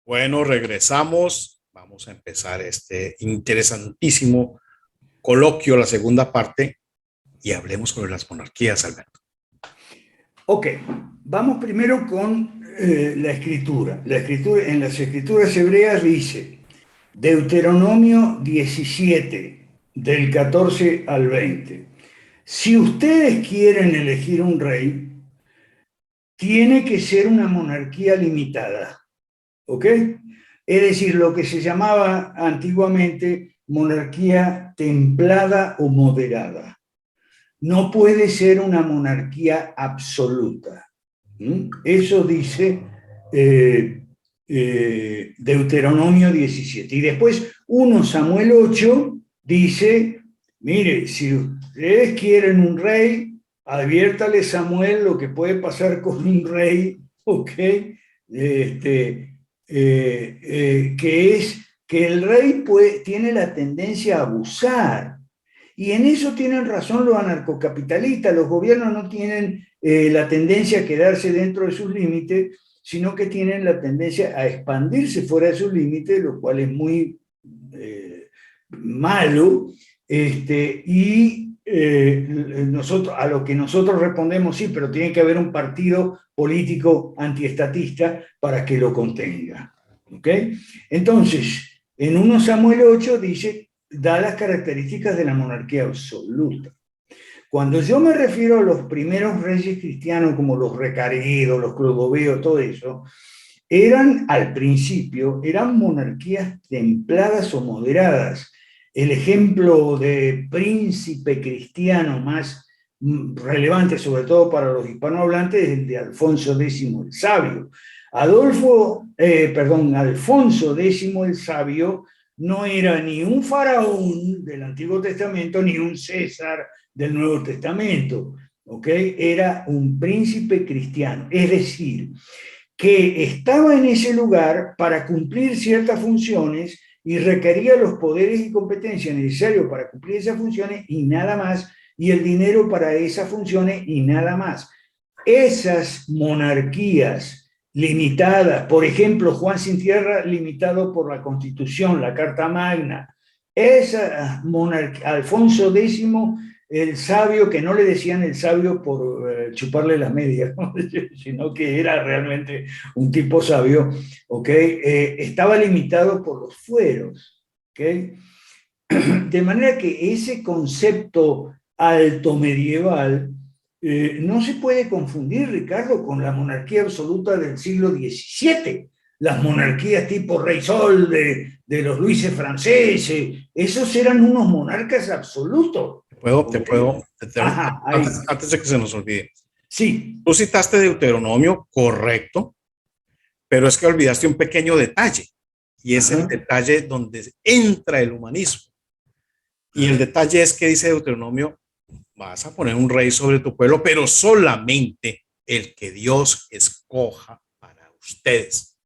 Bueno, regresamos. Vamos a empezar este interesantísimo coloquio, la segunda parte, y hablemos sobre las monarquías, Alberto. Ok, vamos primero con la escritura. La escritura. En las escrituras hebreas dice, Deuteronomio 17, del 14 al 20. Si ustedes quieren elegir un rey, tiene que ser una monarquía limitada. ¿Ok? Es decir, lo que se llamaba antiguamente monarquía templada o moderada. No puede ser una monarquía absoluta. Eso dice Deuteronomio 17. Y después 1 Samuel 8 dice, mire, si ustedes quieren un rey, adviértale Samuel lo que puede pasar con un rey, ¿ok? Que es que el rey tiene la tendencia a abusar. Y en eso tienen razón los anarcocapitalistas. Los gobiernos no tienen la tendencia a quedarse dentro de sus límites, sino que tienen la tendencia a expandirse fuera de sus límites, lo cual es muy malo. Nosotros, a lo que nosotros respondemos, sí, pero tiene que haber un partido político antiestatista para que lo contenga. ¿Ok? Entonces, en 1 Samuel 8 dice, da las características de la monarquía absoluta. Cuando yo me refiero a los primeros reyes cristianos, como los Recaredos, los Clodoveos, todo eso, al principio, eran monarquías templadas o moderadas. El ejemplo de príncipe cristiano más relevante, sobre todo para los hispanohablantes, es el de Alfonso X el Sabio. Alfonso X el Sabio no era ni un faraón del Antiguo Testamento ni un César del Nuevo Testamento, ¿ok? Era un príncipe cristiano, es decir, que estaba en ese lugar para cumplir ciertas funciones y requería los poderes y competencias necesarios para cumplir esas funciones y nada más, y el dinero para esas funciones y nada más. Esas monarquías limitadas, por ejemplo, Juan Sin Tierra, limitado por la Constitución, la Carta Magna, esa monarquía, Alfonso X, el sabio, que no le decían el sabio por chuparle las medias, ¿no? Sino que era realmente un tipo sabio, ¿okay? Estaba limitado por los fueros, ¿okay? De manera que ese concepto alto medieval no se puede confundir, Ricardo, con la monarquía absoluta del siglo XVII. Las monarquías tipo Rey Sol de los Luises franceses, esos eran unos antes de que se nos olvide. Sí. Tú citaste Deuteronomio, correcto, pero es que olvidaste un pequeño detalle. Y es el detalle donde entra el humanismo. Y el detalle es que dice Deuteronomio, vas a poner un rey sobre tu pueblo, pero solamente el que Dios escoja para ustedes.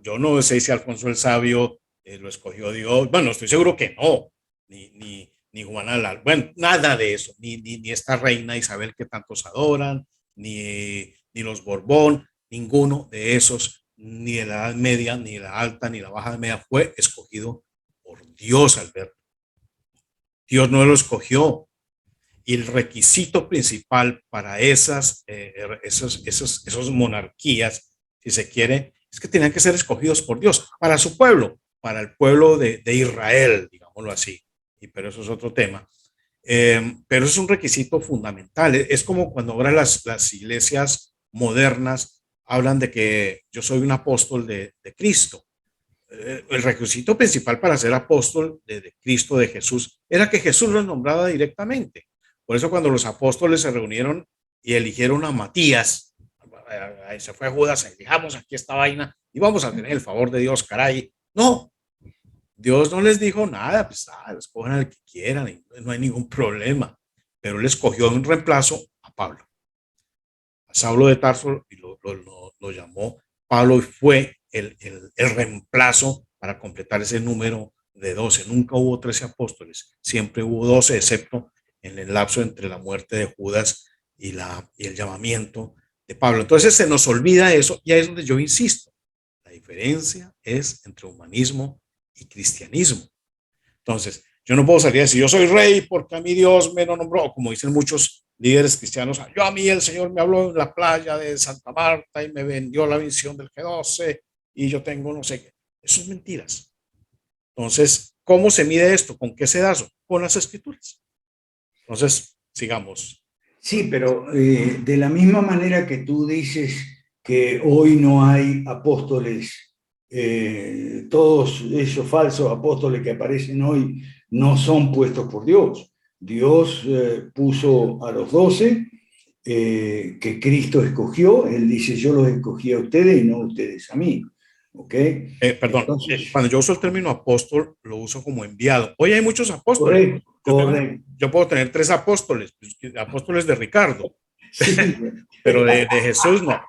Yo no sé si Alfonso el Sabio lo escogió Dios. Bueno, estoy seguro que no. Ni Juana la, bueno, nada de eso. Ni esta reina Isabel que tantos adoran, ni los Borbón, ninguno de esos, ni de la Edad Media, ni la Alta, ni la Baja Edad Media, fue escogido por Dios, Alberto. Dios no lo escogió. Y el requisito principal para esas monarquías, si se quiere, es que tenían que ser escogidos por Dios, para su pueblo, para el pueblo de Israel, digámoslo así. Pero eso es otro tema. Pero es un requisito fundamental. Es como cuando ahora las iglesias modernas hablan de que yo soy un apóstol de Cristo. El requisito principal para ser apóstol de Cristo, de Jesús, era que Jesús los nombrara directamente. Por eso cuando los apóstoles se reunieron y eligieron a Matías, ahí se fue Judas, elijamos aquí esta vaina y vamos a tener el favor de Dios, caray. No, Dios no les dijo nada, pues escojan al que quieran, no hay ningún problema. Pero él escogió un reemplazo a Pablo, a Saulo de Tarso, y lo llamó Pablo, y fue el reemplazo para completar ese número de 12. Nunca hubo 13 apóstoles, siempre hubo 12, excepto en el lapso entre la muerte de Judas y el llamamiento de Pablo. Entonces se nos olvida eso, y ahí es donde yo insisto. La diferencia es entre humanismo y cristianismo. Entonces, yo no puedo salir a decir, yo soy rey porque a mí Dios me lo nombró, como dicen muchos líderes cristianos. A mí el Señor me habló en la playa de Santa Marta y me vendió la visión del G12 y yo tengo no sé qué. Eso es mentiras. Entonces, ¿cómo se mide esto? ¿Con qué se da eso? Con las escrituras. Entonces, sigamos. Sí, pero de la misma manera que tú dices que hoy no hay apóstoles, todos esos falsos apóstoles que aparecen hoy no son puestos por Dios. Dios puso a los 12 que Cristo escogió. Él dice, yo los escogí a ustedes y no ustedes a mí. ¿Okay? Perdón, entonces, cuando yo uso el término apóstol, lo uso como enviado. Hoy hay muchos apóstoles. Correcto. Yo puedo tener 3 apóstoles, apóstoles de Ricardo, sí. Pero de Jesús no.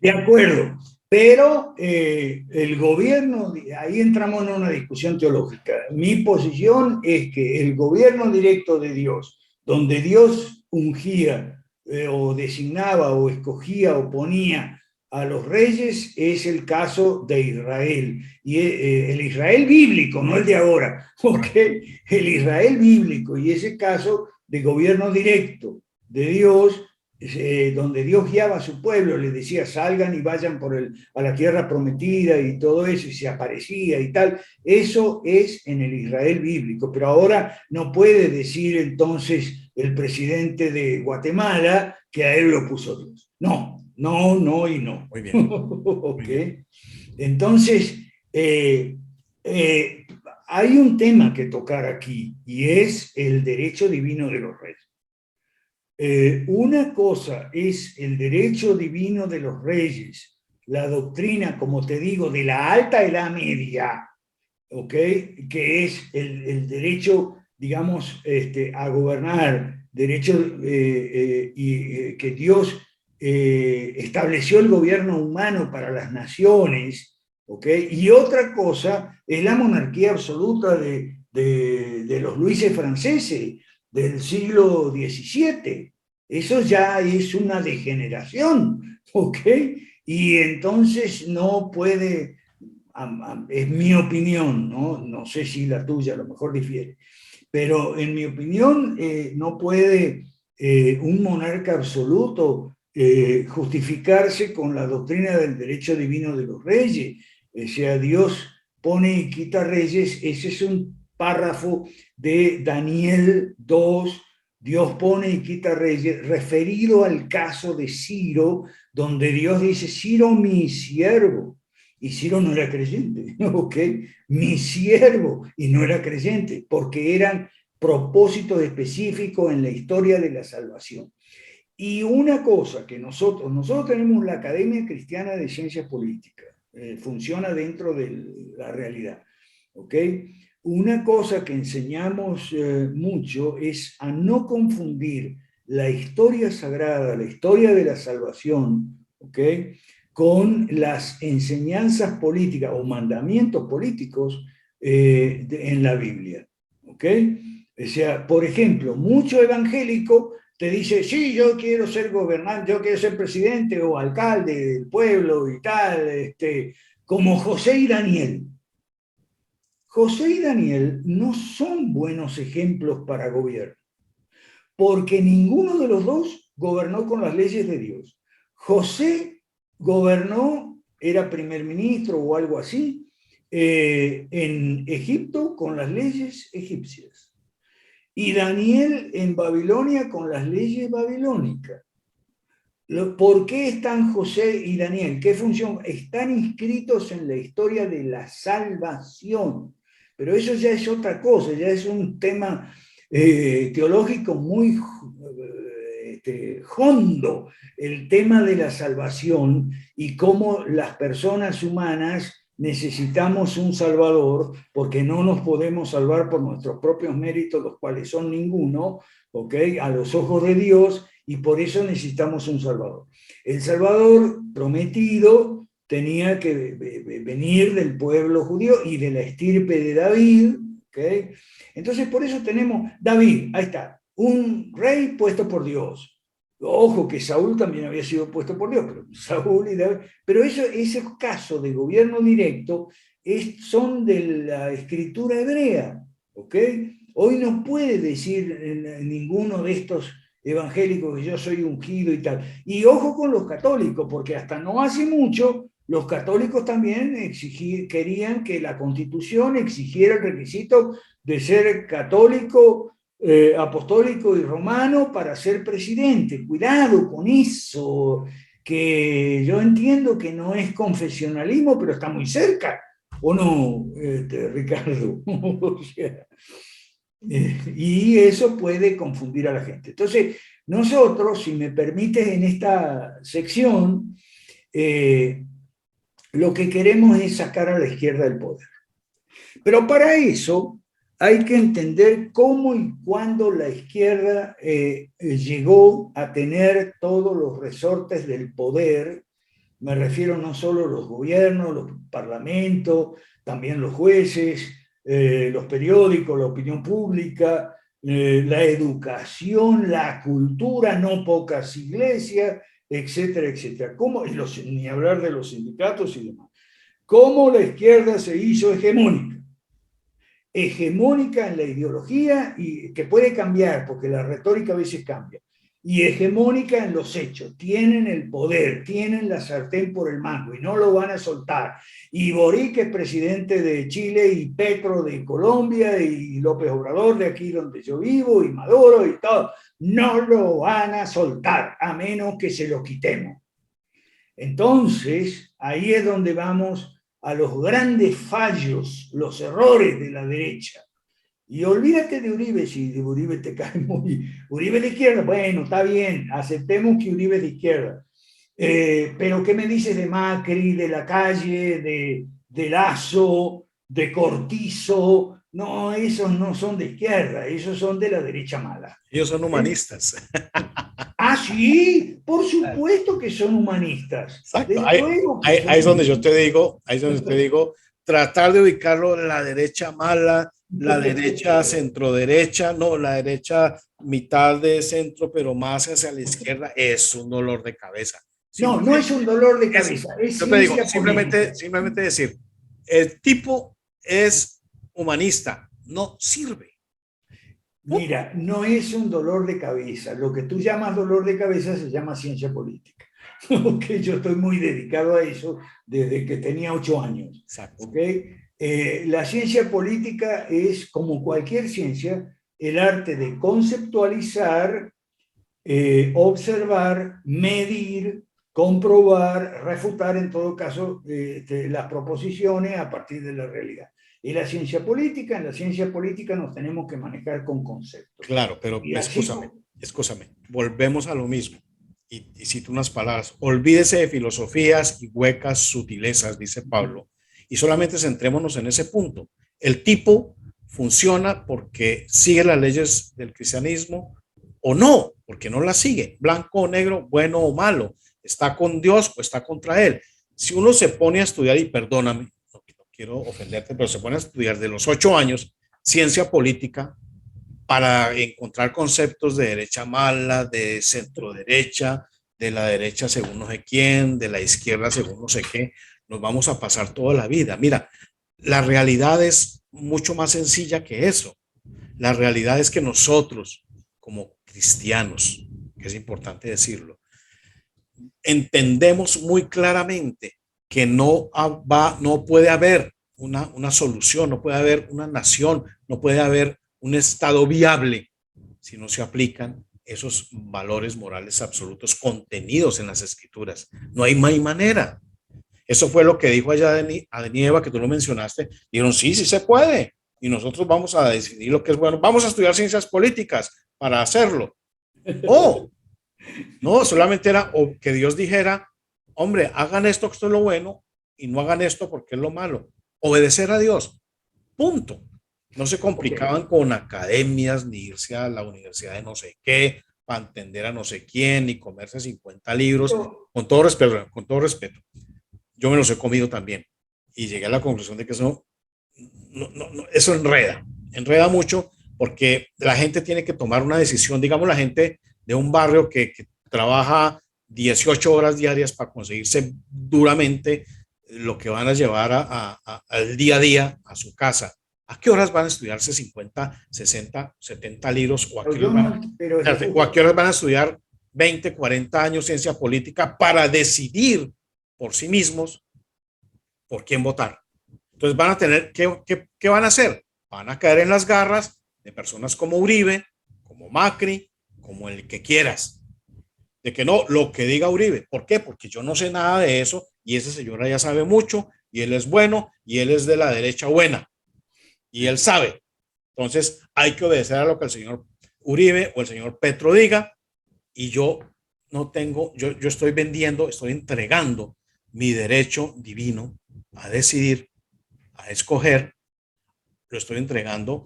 De acuerdo, pero el gobierno, ahí entramos en una discusión teológica. Mi posición es que el gobierno directo de Dios, donde Dios ungía o designaba o escogía o ponía a los reyes, es el caso de Israel. Y el Israel bíblico, no el de ahora, ¿ok? El Israel bíblico y ese caso de gobierno directo de Dios, donde Dios guiaba a su pueblo, les decía salgan y vayan a la tierra prometida y todo eso, y se aparecía y tal. Eso es en el Israel bíblico, pero ahora no puede decir entonces el presidente de Guatemala que a él lo puso Dios. No y no. Muy bien. Ok. Entonces, hay un tema que tocar aquí y es el derecho divino de los reyes. Una cosa es el derecho divino de los reyes, la doctrina, como te digo, de la alta edad media, ¿ok? Que es el derecho, digamos, a gobernar, derecho que Dios estableció el gobierno humano para las naciones, ¿ok? Y otra cosa es la monarquía absoluta de los Luises franceses del siglo XVII. Eso ya es una degeneración, ¿ok? Y entonces no puede, es mi opinión, no sé si la tuya a lo mejor difiere, pero en mi opinión no puede un monarca absoluto justificarse con la doctrina del derecho divino de los reyes. O sea, Dios pone y quita reyes, ese es un párrafo de Daniel 2, Dios pone y quita reyes, referido al caso de Ciro, donde Dios dice, Ciro mi siervo, y Ciro no era creyente, ¿ok? Mi siervo, y no era creyente, porque eran propósitos específicos en la historia de la salvación. Y una cosa que nosotros tenemos la Academia Cristiana de Ciencias Políticas, funciona dentro de la realidad, ¿ok? Una cosa que enseñamos mucho es a no confundir la historia sagrada, la historia de la salvación, ¿ok?, con las enseñanzas políticas o mandamientos políticos en la Biblia, ¿ok? O sea, por ejemplo, mucho evangélico te dice, sí, yo quiero ser gobernante, yo quiero ser presidente o alcalde del pueblo y tal, como José y Daniel. José y Daniel no son buenos ejemplos para gobierno, porque ninguno de los dos gobernó con las leyes de Dios. José gobernó, era primer ministro o algo así, en Egipto con las leyes egipcias. Y Daniel en Babilonia con las leyes babilónicas. ¿Por qué están José y Daniel? ¿Qué función? Están inscritos en la historia de la salvación. Pero eso ya es otra cosa, ya es un tema teológico muy hondo, el tema de la salvación y cómo las personas humanas necesitamos un Salvador, porque no nos podemos salvar por nuestros propios méritos, los cuales son ninguno, ¿ok?, a los ojos de Dios, y por eso necesitamos un Salvador. El Salvador prometido tenía que venir del pueblo judío y de la estirpe de David, ¿ok? Entonces por eso tenemos David, ahí está, un rey puesto por Dios. Ojo que Saúl también había sido puesto por Dios, pero Saúl y David, pero esos casos de gobierno directo son de la escritura hebrea, ¿ok? Hoy no puede decir ninguno de estos evangélicos que yo soy ungido y tal. Y ojo con los católicos, porque hasta no hace mucho los católicos también querían que la Constitución exigiera el requisito de ser católico, apostólico y romano para ser presidente. Cuidado con eso, que yo entiendo que no es confesionalismo, pero está muy cerca, ¿o no, Ricardo? O sea, y eso puede confundir a la gente. Entonces, nosotros, si me permites, en esta sección, lo que queremos es sacar a la izquierda del poder. Pero para eso hay que entender cómo y cuándo la izquierda llegó a tener todos los resortes del poder. Me refiero no solo a los gobiernos, los parlamentos, también los jueces, los periódicos, la opinión pública, la educación, la cultura, no pocas iglesias, etcétera, etcétera. ¿Cómo? Ni hablar de los sindicatos y demás. ¿Cómo la izquierda se hizo hegemónica? Hegemónica en la ideología, y que puede cambiar, porque la retórica a veces cambia, y hegemónica en los hechos. Tienen el poder, tienen la sartén por el mango y no lo van a soltar. Y Boric es presidente de Chile, y Petro de Colombia, y López Obrador de aquí donde yo vivo, y Maduro y todo. No lo van a soltar, a menos que se lo quitemos. Entonces, ahí es donde vamos a los grandes fallos, los errores de la derecha. Y olvídate de Uribe, si de Uribe te cae muy... Uribe de izquierda, bueno, está bien, aceptemos que Uribe es de izquierda. Pero ¿qué me dices de Macri, de Lacalle, de Lasso, de Cortizo? No, esos no son de izquierda, esos son de la derecha mala. Ellos son humanistas. Ah, sí, por supuesto que son humanistas. Exacto. Ahí es donde yo te digo, tratar de ubicarlo en la derecha mala, la derecha centro-derecha, no, la derecha mitad de centro, pero más hacia la izquierda, es un dolor de cabeza. No, no es un dolor de cabeza. Yo te digo, simplemente decir, el tipo es humanista, no sirve. Mira, no es un dolor de cabeza. Lo que tú llamas dolor de cabeza se llama ciencia política. Okay, yo estoy muy dedicado a eso desde que tenía 8 años. Okay. La ciencia política es, como cualquier ciencia, el arte de conceptualizar, observar, medir, comprobar, refutar en todo caso las proposiciones a partir de la realidad. Y la ciencia política, en la ciencia política nos tenemos que manejar con conceptos. Claro, pero escúchame, volvemos a lo mismo. y cito unas palabras, olvídese de filosofías y huecas sutilezas, dice Pablo, y solamente centrémonos en ese punto. El tipo funciona porque sigue las leyes del cristianismo o no, porque no las sigue, blanco o negro, bueno o malo, está con Dios o está contra él. Si uno se pone a estudiar, y perdóname, no quiero ofenderte, pero se pone a estudiar de los 8 años ciencia política, para encontrar conceptos de derecha mala, de centro derecha, de la derecha según no sé quién, de la izquierda según no sé qué, nos vamos a pasar toda la vida. Mira, la realidad es mucho más sencilla que eso. La realidad es que nosotros, como cristianos, que es importante decirlo, entendemos muy claramente que no puede haber una solución, no puede haber una nación, no puede haber un estado viable si no se aplican esos valores morales absolutos contenidos en las escrituras. No hay manera. Eso fue lo que dijo allá Adán y Eva, que tú lo mencionaste. Dijeron, sí, sí se puede. Y nosotros vamos a decidir lo que es bueno. Vamos a estudiar ciencias políticas para hacerlo. Oh, no, solamente era que Dios dijera, hombre, hagan esto que esto es lo bueno y no hagan esto porque es lo malo. Obedecer a Dios. Punto. No se complicaban con academias, ni irse a la universidad de no sé qué, para entender a no sé quién, ni comerse 50 libros. Con todo respeto, con todo respeto. Yo me los he comido también. Y llegué a la conclusión de que eso enreda mucho porque la gente tiene que tomar una decisión, digamos la gente de un barrio que trabaja 18 horas diarias para conseguirse duramente lo que van a llevar al día a día a su casa. ¿A qué horas van a estudiarse 50, 60, 70 libros? ¿O a qué horas van a estudiar 20, 40 años ciencia política para decidir por sí mismos por quién votar? Entonces van a tener, ¿qué van a hacer? Van a caer en las garras de personas como Uribe, como Macri, como el que quieras. De que no, lo que diga Uribe. ¿Por qué? Porque yo no sé nada de eso y ese señor ya sabe mucho y él es bueno y él es de la derecha buena y él sabe. Entonces hay que obedecer a lo que el señor Uribe o el señor Petro diga y yo no tengo, yo estoy vendiendo, estoy entregando mi derecho divino a decidir, a escoger, lo estoy entregando.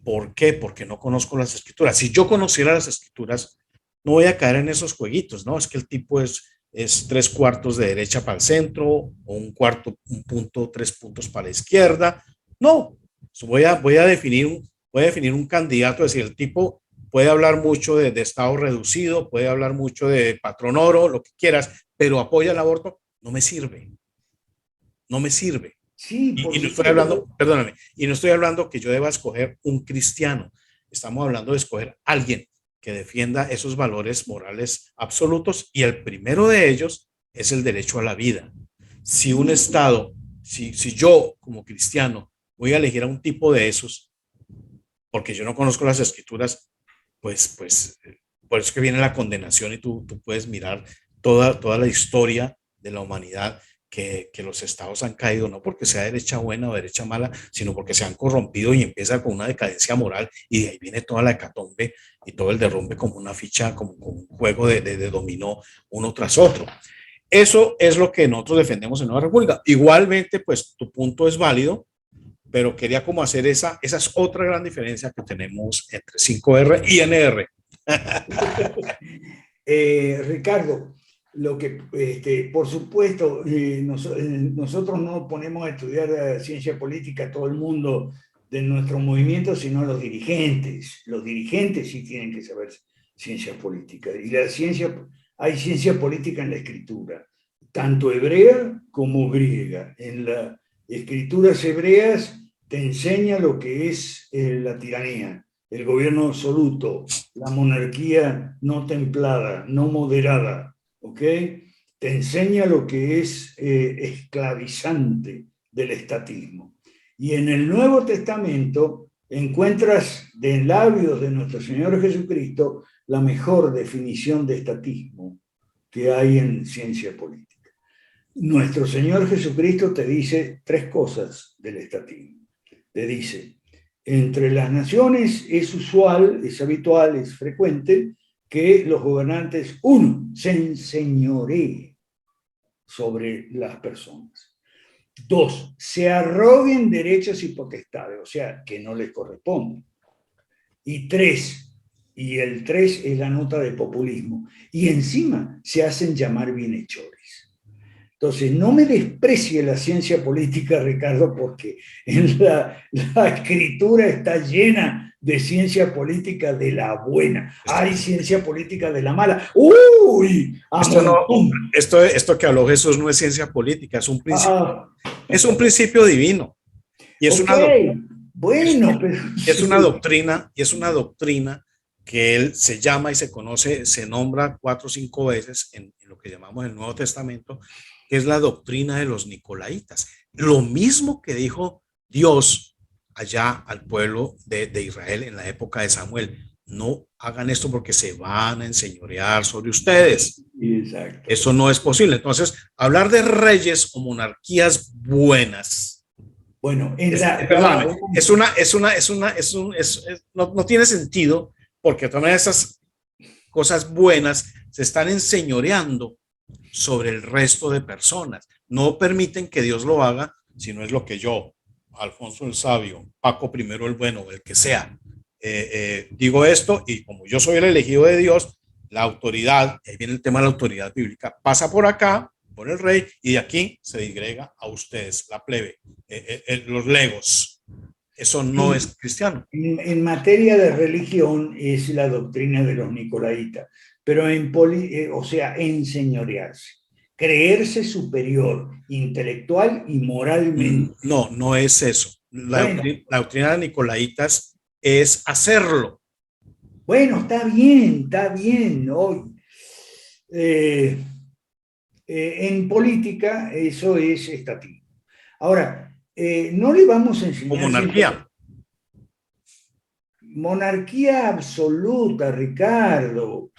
¿Por qué? Porque no conozco las escrituras. Si yo conociera las escrituras, no voy a caer en esos jueguitos, ¿no? Es que el tipo es 3/4 de derecha para el centro, o un cuarto, un punto, 3 puntos para la izquierda. No, voy a definir un candidato, es decir, el tipo puede hablar mucho de Estado reducido, puede hablar mucho de patrón oro, lo que quieras, pero apoya el aborto, no me sirve. No me sirve. Sí, y no estoy hablando, perdóname, y no estoy hablando que yo deba escoger un cristiano. Estamos hablando de escoger a alguien que defienda esos valores morales absolutos y el primero de ellos es el derecho a la vida. Si un Estado, si yo como cristiano voy a elegir a un tipo de esos, porque yo no conozco las escrituras, pues por eso es que viene la condenación y tú puedes mirar toda la historia de la humanidad que los estados han caído, no porque sea derecha buena o derecha mala, sino porque se han corrompido y empieza con una decadencia moral y de ahí viene toda la hecatombe y todo el derrumbe como una ficha, como un juego de dominó uno tras otro. Eso es lo que nosotros defendemos en Nueva República. Igualmente, pues tu punto es válido, pero quería como hacer esa es otra gran diferencia que tenemos entre 5R y NR. Ricardo, lo que, por supuesto, nosotros no ponemos a estudiar ciencia política a todo el mundo de nuestro movimiento, sino a los dirigentes. Los dirigentes sí tienen que saber ciencia política. Y hay ciencia política en la escritura, tanto hebrea como griega. En las escrituras hebreas te enseña lo que es la tiranía, el gobierno absoluto, la monarquía no templada, no moderada, ¿ok? Te enseña lo que es esclavizante del estatismo. Y en el Nuevo Testamento encuentras de labios de nuestro Señor Jesucristo la mejor definición de estatismo que hay en ciencia política. Nuestro Señor Jesucristo te dice 3 cosas del estatismo. Te dice, entre las naciones es usual, es habitual, es frecuente que los gobernantes, uno, se enseñoreen sobre las personas. Dos, se arroguen derechos y potestades, o sea, que no les corresponden. Y tres, y el tres es la nota de populismo, y encima se hacen llamar bienhechores. Entonces, no me desprecie la ciencia política, Ricardo, porque en la escritura está llena de ciencia política de la buena. Hay ciencia política de la mala. ¡Uy! Esto, no, ¡Amontón! esto que habló Jesús no es ciencia política, es un principio divino. Y es Ok, bueno, pero es una doctrina, y es una doctrina que él se llama y se conoce, se nombra 4 o 5 veces en lo que llamamos el Nuevo Testamento, que es la doctrina de los nicolaitas. Lo mismo que dijo Dios allá al pueblo de Israel en la época de Samuel. No hagan esto porque se van a enseñorear sobre ustedes. Exacto. Eso no es posible. Entonces, hablar de reyes o monarquías buenas. Bueno, no tiene sentido, porque de todas maneras esas cosas buenas se están enseñoreando sobre el resto de personas. No permiten que Dios lo haga, si no es lo que yo, Alfonso el Sabio, Paco I el Bueno, el que sea, digo esto, y como yo soy el elegido de Dios, la autoridad, ahí viene el tema de la autoridad bíblica, pasa por acá, por el rey, y de aquí se digrega a ustedes, la plebe, los legos. Eso no es cristiano. En materia de religión es la doctrina de los nicolaitas, pero o sea, enseñorearse, creerse superior, intelectual y moralmente. No, no es eso. La doctrina de nicolaitas es hacerlo. Bueno, está bien, ¿no? En política eso es estatismo. Ahora, no le vamos a enseñar... O monarquía. Monarquía absoluta, Ricardo.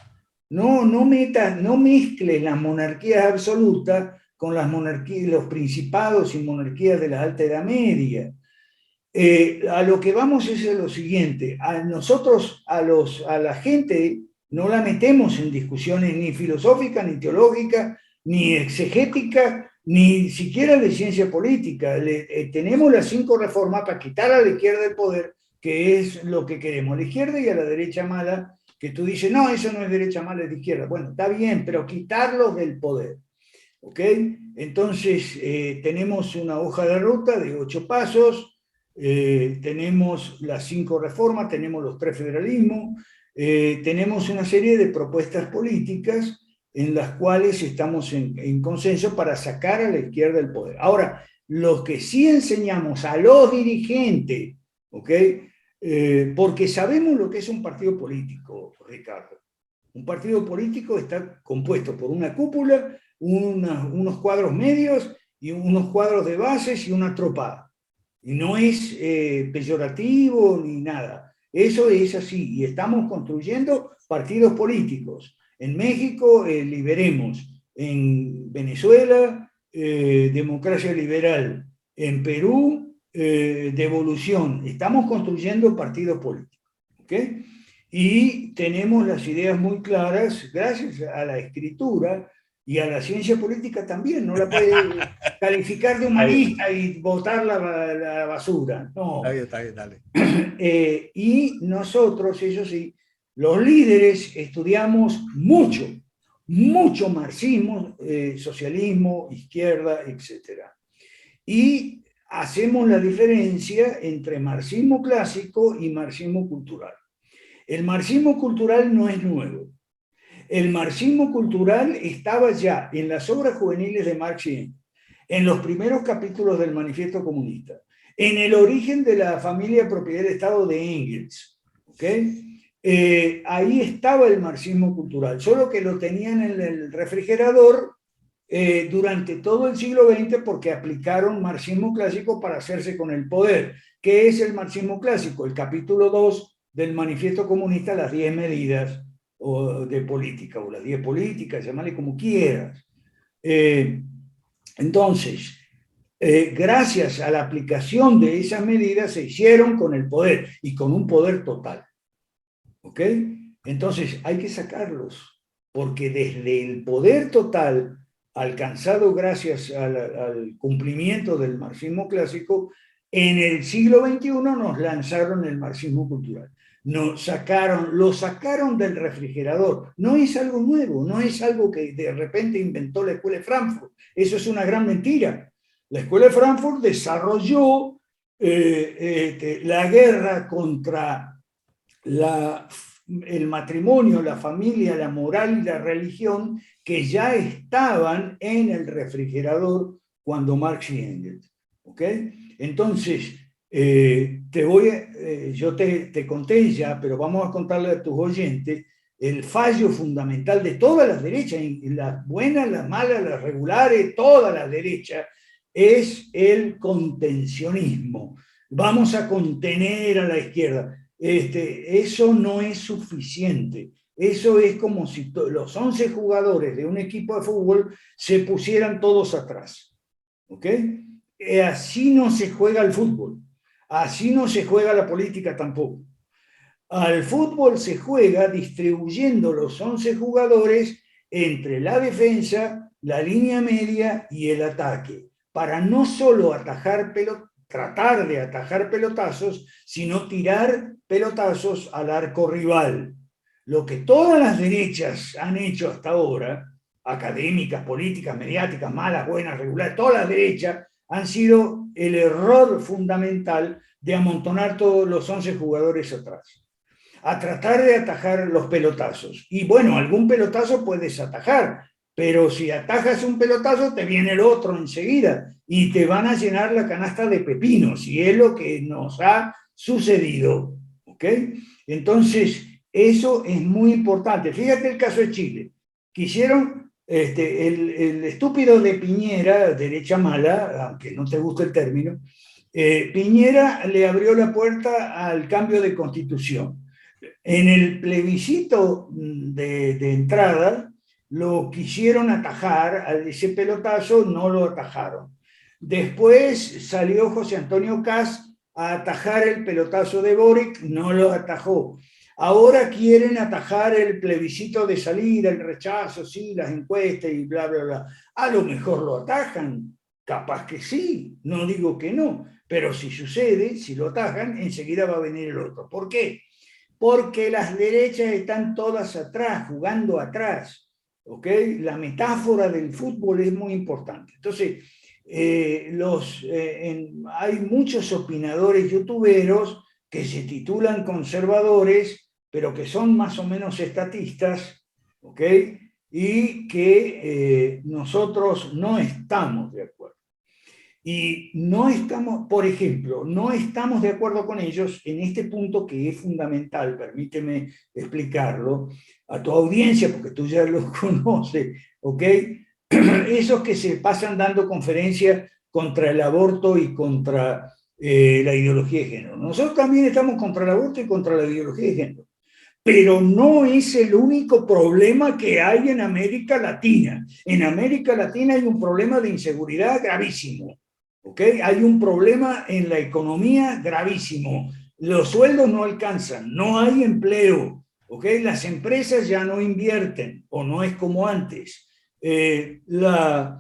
No mezcles las monarquías absolutas con las monarquías, los principados y monarquías de la Alta Edad Media. A lo que vamos es lo siguiente: nosotros a la gente no la metemos en discusiones ni filosóficas, ni teológicas, ni exegéticas, ni siquiera de ciencia política. Tenemos las 5 reformas para quitar a la izquierda el poder, que es lo que queremos, a la izquierda y a la derecha mala, que tú dices, no, eso no es derecha mala, es de izquierda. Bueno, está bien, pero quitarlos del poder. ¿Ok? Entonces, tenemos una hoja de ruta de 8 pasos, tenemos las 5 reformas, tenemos los 3 federalismos, tenemos una serie de propuestas políticas en las cuales estamos en consenso para sacar a la izquierda del poder. Ahora, los que sí enseñamos a los dirigentes, ¿ok? Porque sabemos lo que es un partido político, Ricardo. Un partido político está compuesto por una cúpula, unos cuadros medios y unos cuadros de bases y una tropada. Y no es peyorativo ni nada. Eso es así. Y estamos construyendo partidos políticos. En México, Liberemos. En Venezuela, Democracia Liberal. En Perú, Devolución. Estamos construyendo partidos políticos. ¿Ok? Y tenemos las ideas muy claras gracias a la escritura y a la ciencia política también. No la puede calificar de humanista y botar la basura. No. Está bien, dale. Y nosotros, eso sí, los líderes estudiamos mucho marxismo, socialismo, izquierda, etc. Y hacemos la diferencia entre marxismo clásico y marxismo cultural. El marxismo cultural no es nuevo. El marxismo cultural estaba ya en las obras juveniles de Marx y Engels, en los primeros capítulos del Manifiesto Comunista, en el origen de la familia propiedad del Estado de Engels. ¿Okay? Ahí estaba el marxismo cultural, solo que lo tenían en el refrigerador durante todo el siglo XX porque aplicaron marxismo clásico para hacerse con el poder. ¿Qué es el marxismo clásico? El capítulo 2 del Manifiesto Comunista, las 10 medidas de política, o las 10 políticas, llamarle como quieras. Entonces, gracias a la aplicación de esas medidas se hicieron con el poder, y con un poder total. ¿Ok? Entonces hay que sacarlos, porque desde el poder total alcanzado gracias al cumplimiento del marxismo clásico, en el siglo XXI nos lanzaron el marxismo cultural. Lo sacaron del refrigerador. No es algo nuevo, no es algo que de repente inventó la Escuela de Frankfurt. Eso es una gran mentira. La Escuela de Frankfurt desarrolló la guerra contra el matrimonio, la familia, la moral y la religión, que ya estaban en el refrigerador cuando Marx y Engels. ¿Ok? Entonces, yo te conté ya, pero vamos a contarle a tus oyentes el fallo fundamental de todas las derechas, las buenas, las malas, las regulares, todas las derechas, es el contencionismo. Vamos a contener a la izquierda. Eso no es suficiente. Eso es como si los 11 jugadores de un equipo de fútbol se pusieran todos atrás. ¿Ok? Así no se juega el fútbol. Así no se juega la política tampoco. Al fútbol se juega distribuyendo los 11 jugadores entre la defensa, la línea media y el ataque, para no solo tratar de atajar pelotazos, sino tirar pelotazos al arco rival. Lo que todas las derechas han hecho hasta ahora, académicas, políticas, mediáticas, malas, buenas, regulares, todas las derechas han sido el error fundamental de amontonar todos los 11 jugadores atrás, a tratar de atajar los pelotazos. Y bueno, algún pelotazo puedes atajar, pero si atajas un pelotazo te viene el otro enseguida y te van a llenar la canasta de pepinos, y es lo que nos ha sucedido. ¿Ok? Entonces, eso es muy importante. Fíjate el caso de Chile. Quisieron, el estúpido de Piñera, derecha mala, aunque no te guste el término, Piñera le abrió la puerta al cambio de constitución. En el plebiscito de entrada lo quisieron atajar, a ese pelotazo no lo atajaron. Después salió José Antonio Kast a atajar el pelotazo de Boric, no lo atajó. Ahora quieren atajar el plebiscito de salida, el rechazo, sí, las encuestas y bla, bla, bla. A lo mejor lo atajan, capaz que sí, no digo que no, pero si sucede, si lo atajan, enseguida va a venir el otro. ¿Por qué? Porque las derechas están todas atrás, jugando atrás. ¿Ok? La metáfora del fútbol es muy importante. Entonces, hay muchos opinadores youtuberos que se titulan conservadores, pero que son más o menos estatistas, ¿ok? Y que nosotros no estamos de acuerdo. Y no estamos, por ejemplo, no estamos de acuerdo con ellos en este punto que es fundamental, permíteme explicarlo a tu audiencia, porque tú ya lo conoces, ¿ok? Esos que se pasan dando conferencias contra el aborto y contra la ideología de género. Nosotros también estamos contra el aborto y contra la ideología de género, pero no es el único problema que hay en América Latina. En América Latina hay un problema de inseguridad gravísimo. ¿Okay? Hay un problema en la economía gravísimo. Los sueldos no alcanzan, no hay empleo. ¿Okay? Las empresas ya no invierten, o no es como antes. Los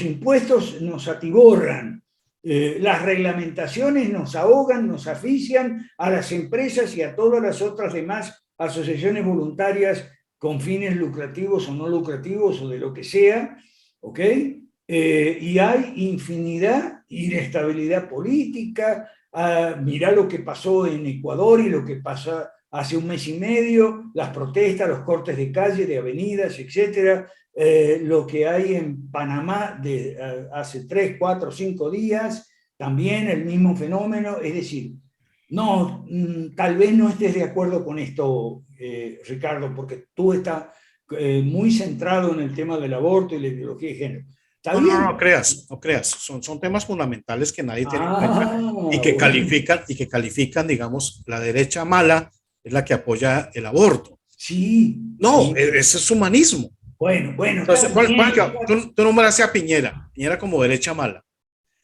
impuestos nos atiborran. Las reglamentaciones nos ahogan, nos asfixian a las empresas y a todas las otras demás asociaciones voluntarias con fines lucrativos o no lucrativos o de lo que sea. ¿Ok? Y hay infinidad, inestabilidad política. Mirá lo que pasó en Ecuador y lo que pasa hace un mes y medio, las protestas, los cortes de calle, de avenidas, etcétera, lo que hay en Panamá hace 3, 4, 5 días, también el mismo fenómeno. Es decir, no, tal vez no estés de acuerdo con esto, Ricardo, porque tú estás muy centrado en el tema del aborto y la ideología de género. No creas, no creas. Son temas fundamentales que nadie tiene en cuenta y que califican, digamos, la derecha mala es la que apoya el aborto. Sí. No, sí. Ese es humanismo. Bueno. Entonces, tú nombraste a Piñera como derecha mala.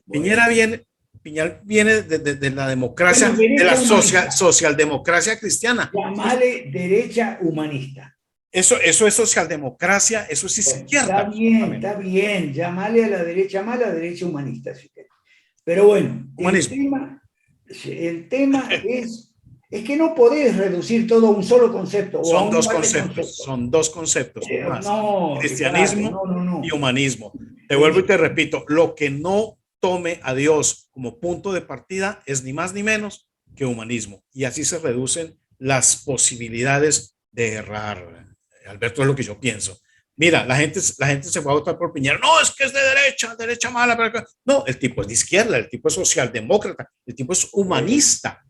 Bueno. Piñera viene, Piñar viene de la democracia, Bueno, de la derecha humanista. socialdemocracia cristiana. Llamale derecha humanista. Eso es socialdemocracia, eso es Bueno, izquierda, absolutamente. está bien. Llamale a la derecha mala, derecha humanista, si querés. Pero bueno, Humanismo. el tema es que no podés reducir todo a un solo concepto o a un par de conceptos. Son dos conceptos, no más. No, Cristianismo no. y humanismo. Te vuelvo y te repito, lo que no tome a Dios como punto de partida es ni más ni menos que humanismo. Y así se reducen las posibilidades de errar. Alberto, es lo que yo pienso. Mira, la gente se fue a votar por Piñera. No, es que es de derecha mala. No, el tipo es de izquierda, el tipo es socialdemócrata, el tipo es humanista.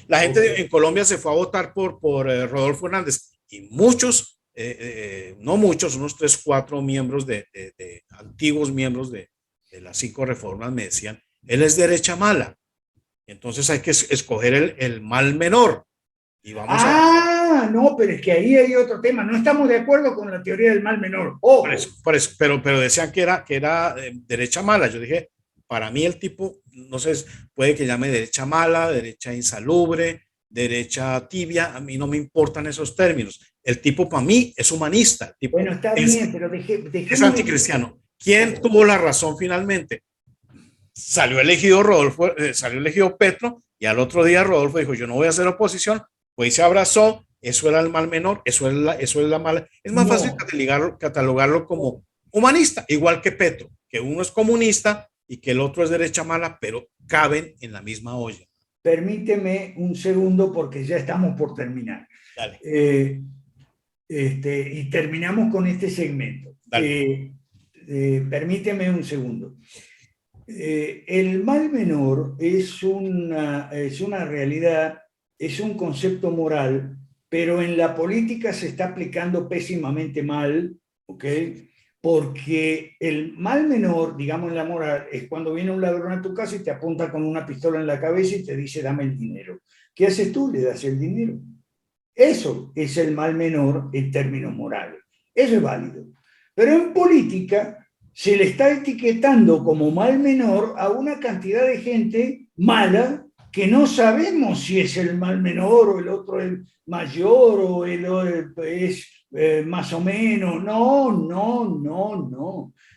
La gente en Colombia se fue a votar por Rodolfo Hernández y muchos, no muchos, unos 3, 4 miembros antiguos miembros de las 5 reformas me decían, él es derecha mala. Entonces hay que escoger el mal menor. Y vamos no, pero es que ahí hay otro tema. No estamos de acuerdo con la teoría del mal menor. Por eso, pero decían que era derecha mala. Yo dije, para mí el tipo, no sé, puede que llame derecha mala, derecha insalubre, derecha tibia, a mí no me importan esos términos. El tipo para mí es humanista. El tipo bueno, está bien, pero es anticristiano. ¿Quién tuvo la razón finalmente? Salió elegido Petro, y al otro día Rodolfo dijo, yo no voy a hacer oposición, pues se abrazó, eso era el mal menor, eso es la mala. Es más fácil catalogarlo como humanista, igual que Petro, que uno es comunista y que el otro es derecha mala, pero caben en la misma olla. Permíteme un segundo porque ya estamos por terminar. Dale. Y terminamos con este segmento. Permíteme un segundo. El mal menor es una realidad, es un concepto moral, pero en la política se está aplicando pésimamente mal, ¿ok? Porque el mal menor, digamos en la moral, es cuando viene un ladrón a tu casa y te apunta con una pistola en la cabeza y te dice, dame el dinero. ¿Qué haces tú? Le das el dinero. Eso es el mal menor en términos morales. Eso es válido. Pero en política se le está etiquetando como mal menor a una cantidad de gente mala que no sabemos si es el mal menor o el otro es mayor o es más o menos.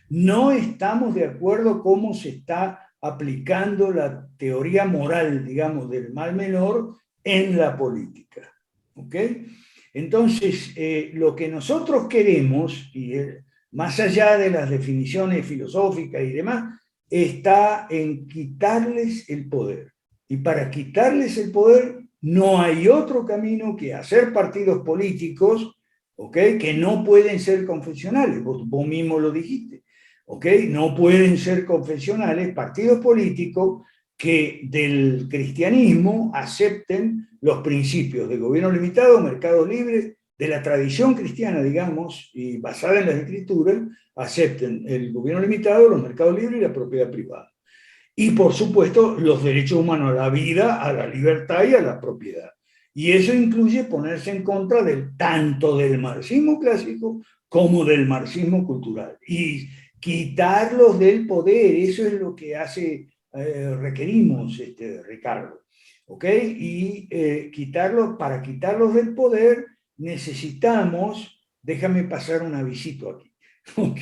No estamos de acuerdo cómo se está aplicando la teoría moral, digamos, del mal menor en la política. ¿Ok? Entonces, lo que nosotros queremos, y más allá de las definiciones filosóficas y demás, está en quitarles el poder. Y para quitarles el poder no hay otro camino que hacer partidos políticos, ¿ok? Que no pueden ser confesionales, vos mismo lo dijiste, ¿ok? No pueden ser confesionales, partidos políticos que del cristianismo acepten los principios de gobierno limitado, mercado libre, de la tradición cristiana, digamos, y basada en las escrituras, acepten el gobierno limitado, los mercados libres y la propiedad privada. Y, por supuesto, los derechos humanos a la vida, a la libertad y a la propiedad. Y eso incluye ponerse en contra tanto del marxismo clásico como del marxismo cultural. Y quitarlos del poder, eso es lo que requerimos, Ricardo. ¿Ok? Y para quitarlos del poder necesitamos, déjame pasar un avisito aquí, ¿ok?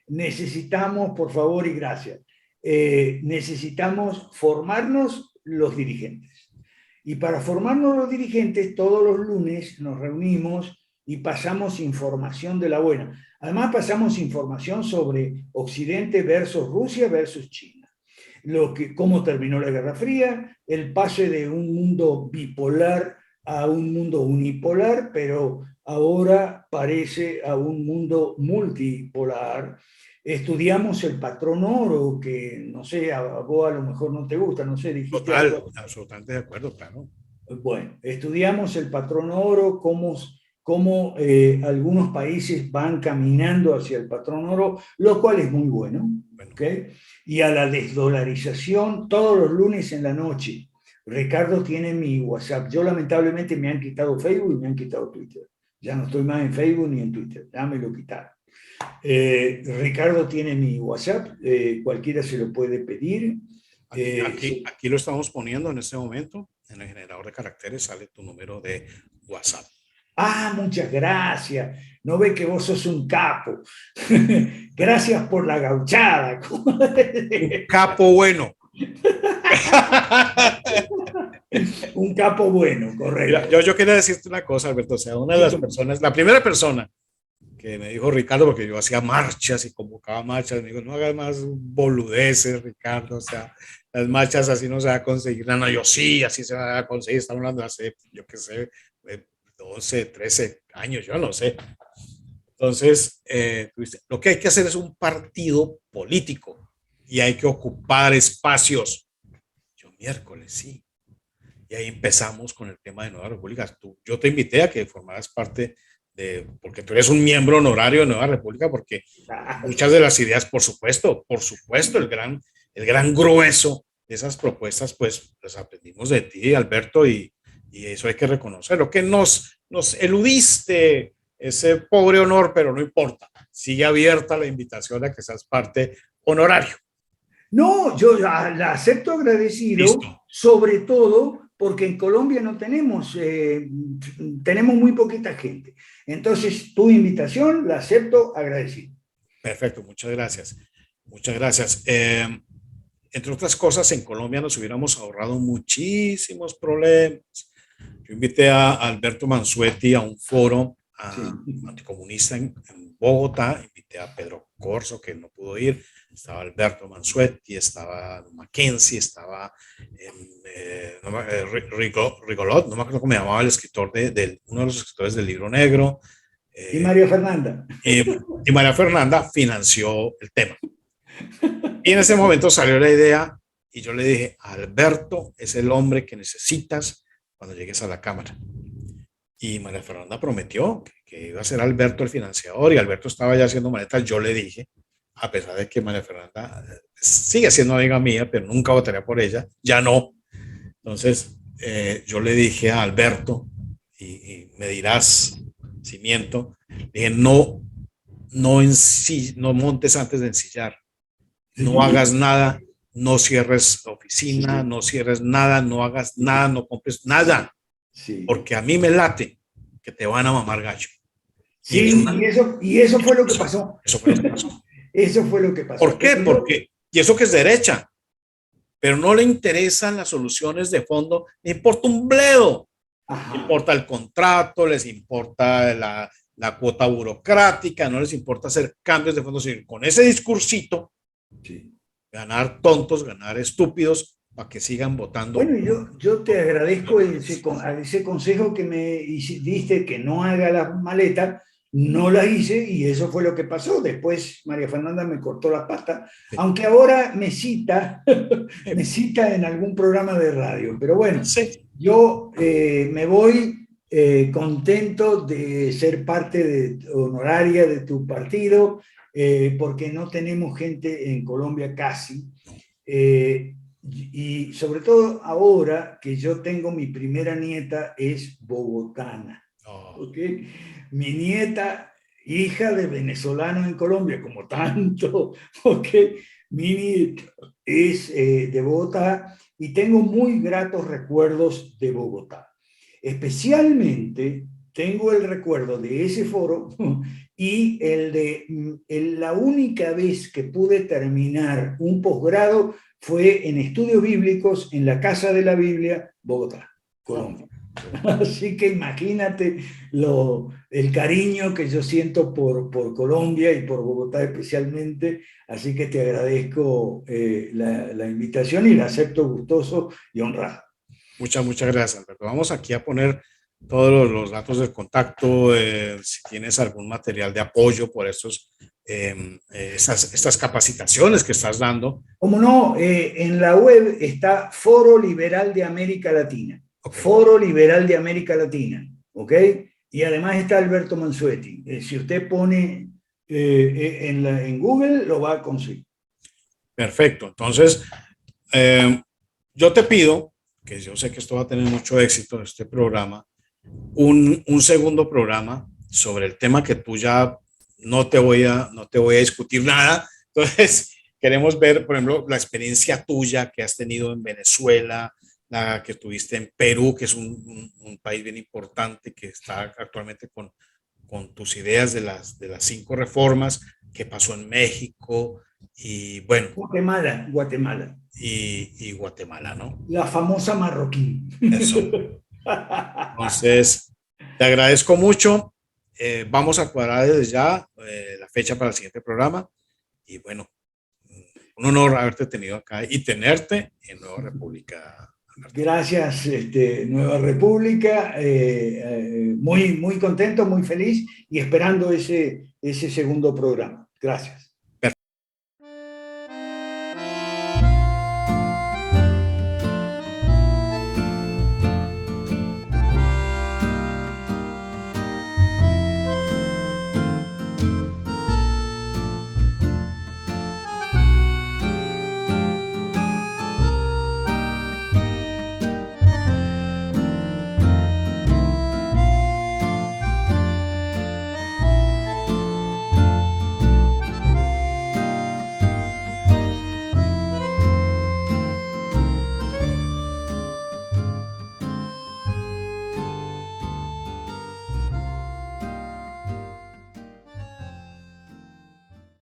Necesitamos, por favor y gracias, necesitamos formarnos los dirigentes. Y para formarnos los dirigentes, todos los lunes nos reunimos y pasamos información de la buena. Además, pasamos información sobre Occidente versus Rusia versus China. Cómo terminó la Guerra Fría, el pase de un mundo bipolar a un mundo unipolar, pero ahora parece a un mundo multipolar. Estudiamos el patrón oro, que no sé, a vos a lo mejor no te gusta, no sé, dijiste Total, algo. absolutamente de acuerdo, claro. Bueno, estudiamos el patrón oro, cómo algunos países van caminando hacia el patrón oro, lo cual es muy bueno. ¿Okay? Y a la desdolarización todos los lunes en la noche. Ricardo tiene mi WhatsApp. Yo lamentablemente me han quitado Facebook y me han quitado Twitter. Ya no estoy más en Facebook ni en Twitter. Ya me lo quitaron. Ricardo tiene mi WhatsApp. Cualquiera se lo puede pedir. Aquí lo estamos poniendo en este momento. En el generador de caracteres sale tu número de WhatsApp. Muchas gracias. No ve que vos sos un capo. Gracias por la gauchada. Un capo bueno. Un capo bueno, correcto. Mira, yo quería decirte una cosa, Alberto. O sea, una de las personas, la primera persona que me dijo Ricardo, porque yo hacía marchas y convocaba marchas, me dijo, no hagas más boludeces, Ricardo. O sea, las marchas así no se va a conseguir. No, yo sí, así se va a conseguir. Estamos hablando de hace, yo qué sé, 12, 13 años, yo no sé. Entonces, lo que hay que hacer es un partido político y hay que ocupar espacios. Yo miércoles, sí. Y ahí empezamos con el tema de Nueva República. Yo te invité a que formaras parte porque tú eres un miembro honorario de Nueva República, porque muchas de las ideas, por supuesto, el gran grueso de esas propuestas, pues las aprendimos de ti, Alberto, y eso hay que reconocerlo, que nos eludiste ese pobre honor, pero no importa, sigue abierta la invitación a que seas parte honorario. No, yo la acepto agradecido. Listo. Sobre todo porque en Colombia no tenemos, tenemos muy poquita gente. Entonces, tu invitación la acepto agradecido. Perfecto, muchas gracias. Muchas gracias. Entre otras cosas, en Colombia nos hubiéramos ahorrado muchísimos problemas. Yo invité a Alberto Mansuetti a un foro anticomunista en Bogotá, invité a Pedro Corso, que no pudo ir, estaba Alberto Mansuetti, estaba Mackenzie, estaba Rigolot, no me acuerdo cómo me llamaba el escritor uno de los escritores del Libro Negro. Y María Fernanda. Y María Fernanda financió el tema. Y en ese momento salió la idea y yo le dije, Alberto es el hombre que necesitas cuando llegues a la Cámara. Y María Fernanda prometió que iba a ser Alberto el financiador, y Alberto estaba ya haciendo maletas. Yo le dije, a pesar de que María Fernanda sigue siendo amiga mía, pero nunca votaría por ella, ya no. Entonces, yo le dije a Alberto, y me dirás si miento, le dije, no montes antes de ensillar, no hagas nada, no cierres la oficina, no cierres nada, no hagas nada, no compres nada. Sí. Porque a mí me late que te van a mamar gallo. Sí, y eso fue lo que pasó. Eso fue lo que pasó. Eso fue lo que pasó. ¿Por qué? Porque, y eso que es derecha, pero no le interesan las soluciones de fondo, le importa un bledo. Les importa el contrato, les importa la cuota burocrática, no les importa hacer cambios de fondo, sino con ese discursito, ganar tontos, ganar estúpidos, para que sigan votando. Bueno, yo te agradezco ese consejo que me diste, que no haga las maletas. No la hice y eso fue lo que pasó. Después María Fernanda me cortó la pata, aunque ahora me cita en algún programa de radio. Pero bueno, yo me voy contento de ser parte honoraria de tu partido, porque no tenemos gente en Colombia casi. Y sobre todo ahora que yo tengo mi primera nieta, es bogotana. ¿Okay? Mi nieta, hija de venezolano en Colombia, como tanto, ¿okay? Mi nieta es de Bogotá y tengo muy gratos recuerdos de Bogotá. Especialmente tengo el recuerdo de ese foro y la única vez que pude terminar un posgrado fue en estudios bíblicos en la Casa de la Biblia, Bogotá, Colombia. Así que imagínate el cariño que yo siento por Colombia y por Bogotá especialmente. Así que te agradezco la invitación y la acepto gustoso y honrado. Muchas gracias, Alberto. Vamos aquí a poner todos los datos de contacto, si tienes algún material de apoyo por estas capacitaciones que estás dando. Como no, en la web está Foro Liberal de América Latina. Okay. Foro Liberal de América Latina, ¿ok? Y además está Alberto Mansuetti. Si usted pone en Google, lo va a conseguir. Perfecto. Entonces, yo te pido, que yo sé que esto va a tener mucho éxito, este programa, un segundo programa sobre el tema que tú ya no te voy a discutir nada. Entonces, queremos ver, por ejemplo, la experiencia tuya que has tenido en Venezuela, la que tuviste en Perú, que es un país bien importante que está actualmente con tus ideas de las 5 reformas, que pasó en México y bueno. Guatemala. Y Guatemala, ¿no? La famosa Marroquín. Eso. Entonces, te agradezco mucho. Vamos a cuadrar desde ya la fecha para el siguiente programa. Y bueno, un honor haberte tenido acá y tenerte en Nueva República. Gracias, Nueva República. Muy, muy contento, muy feliz y esperando ese segundo programa. Gracias.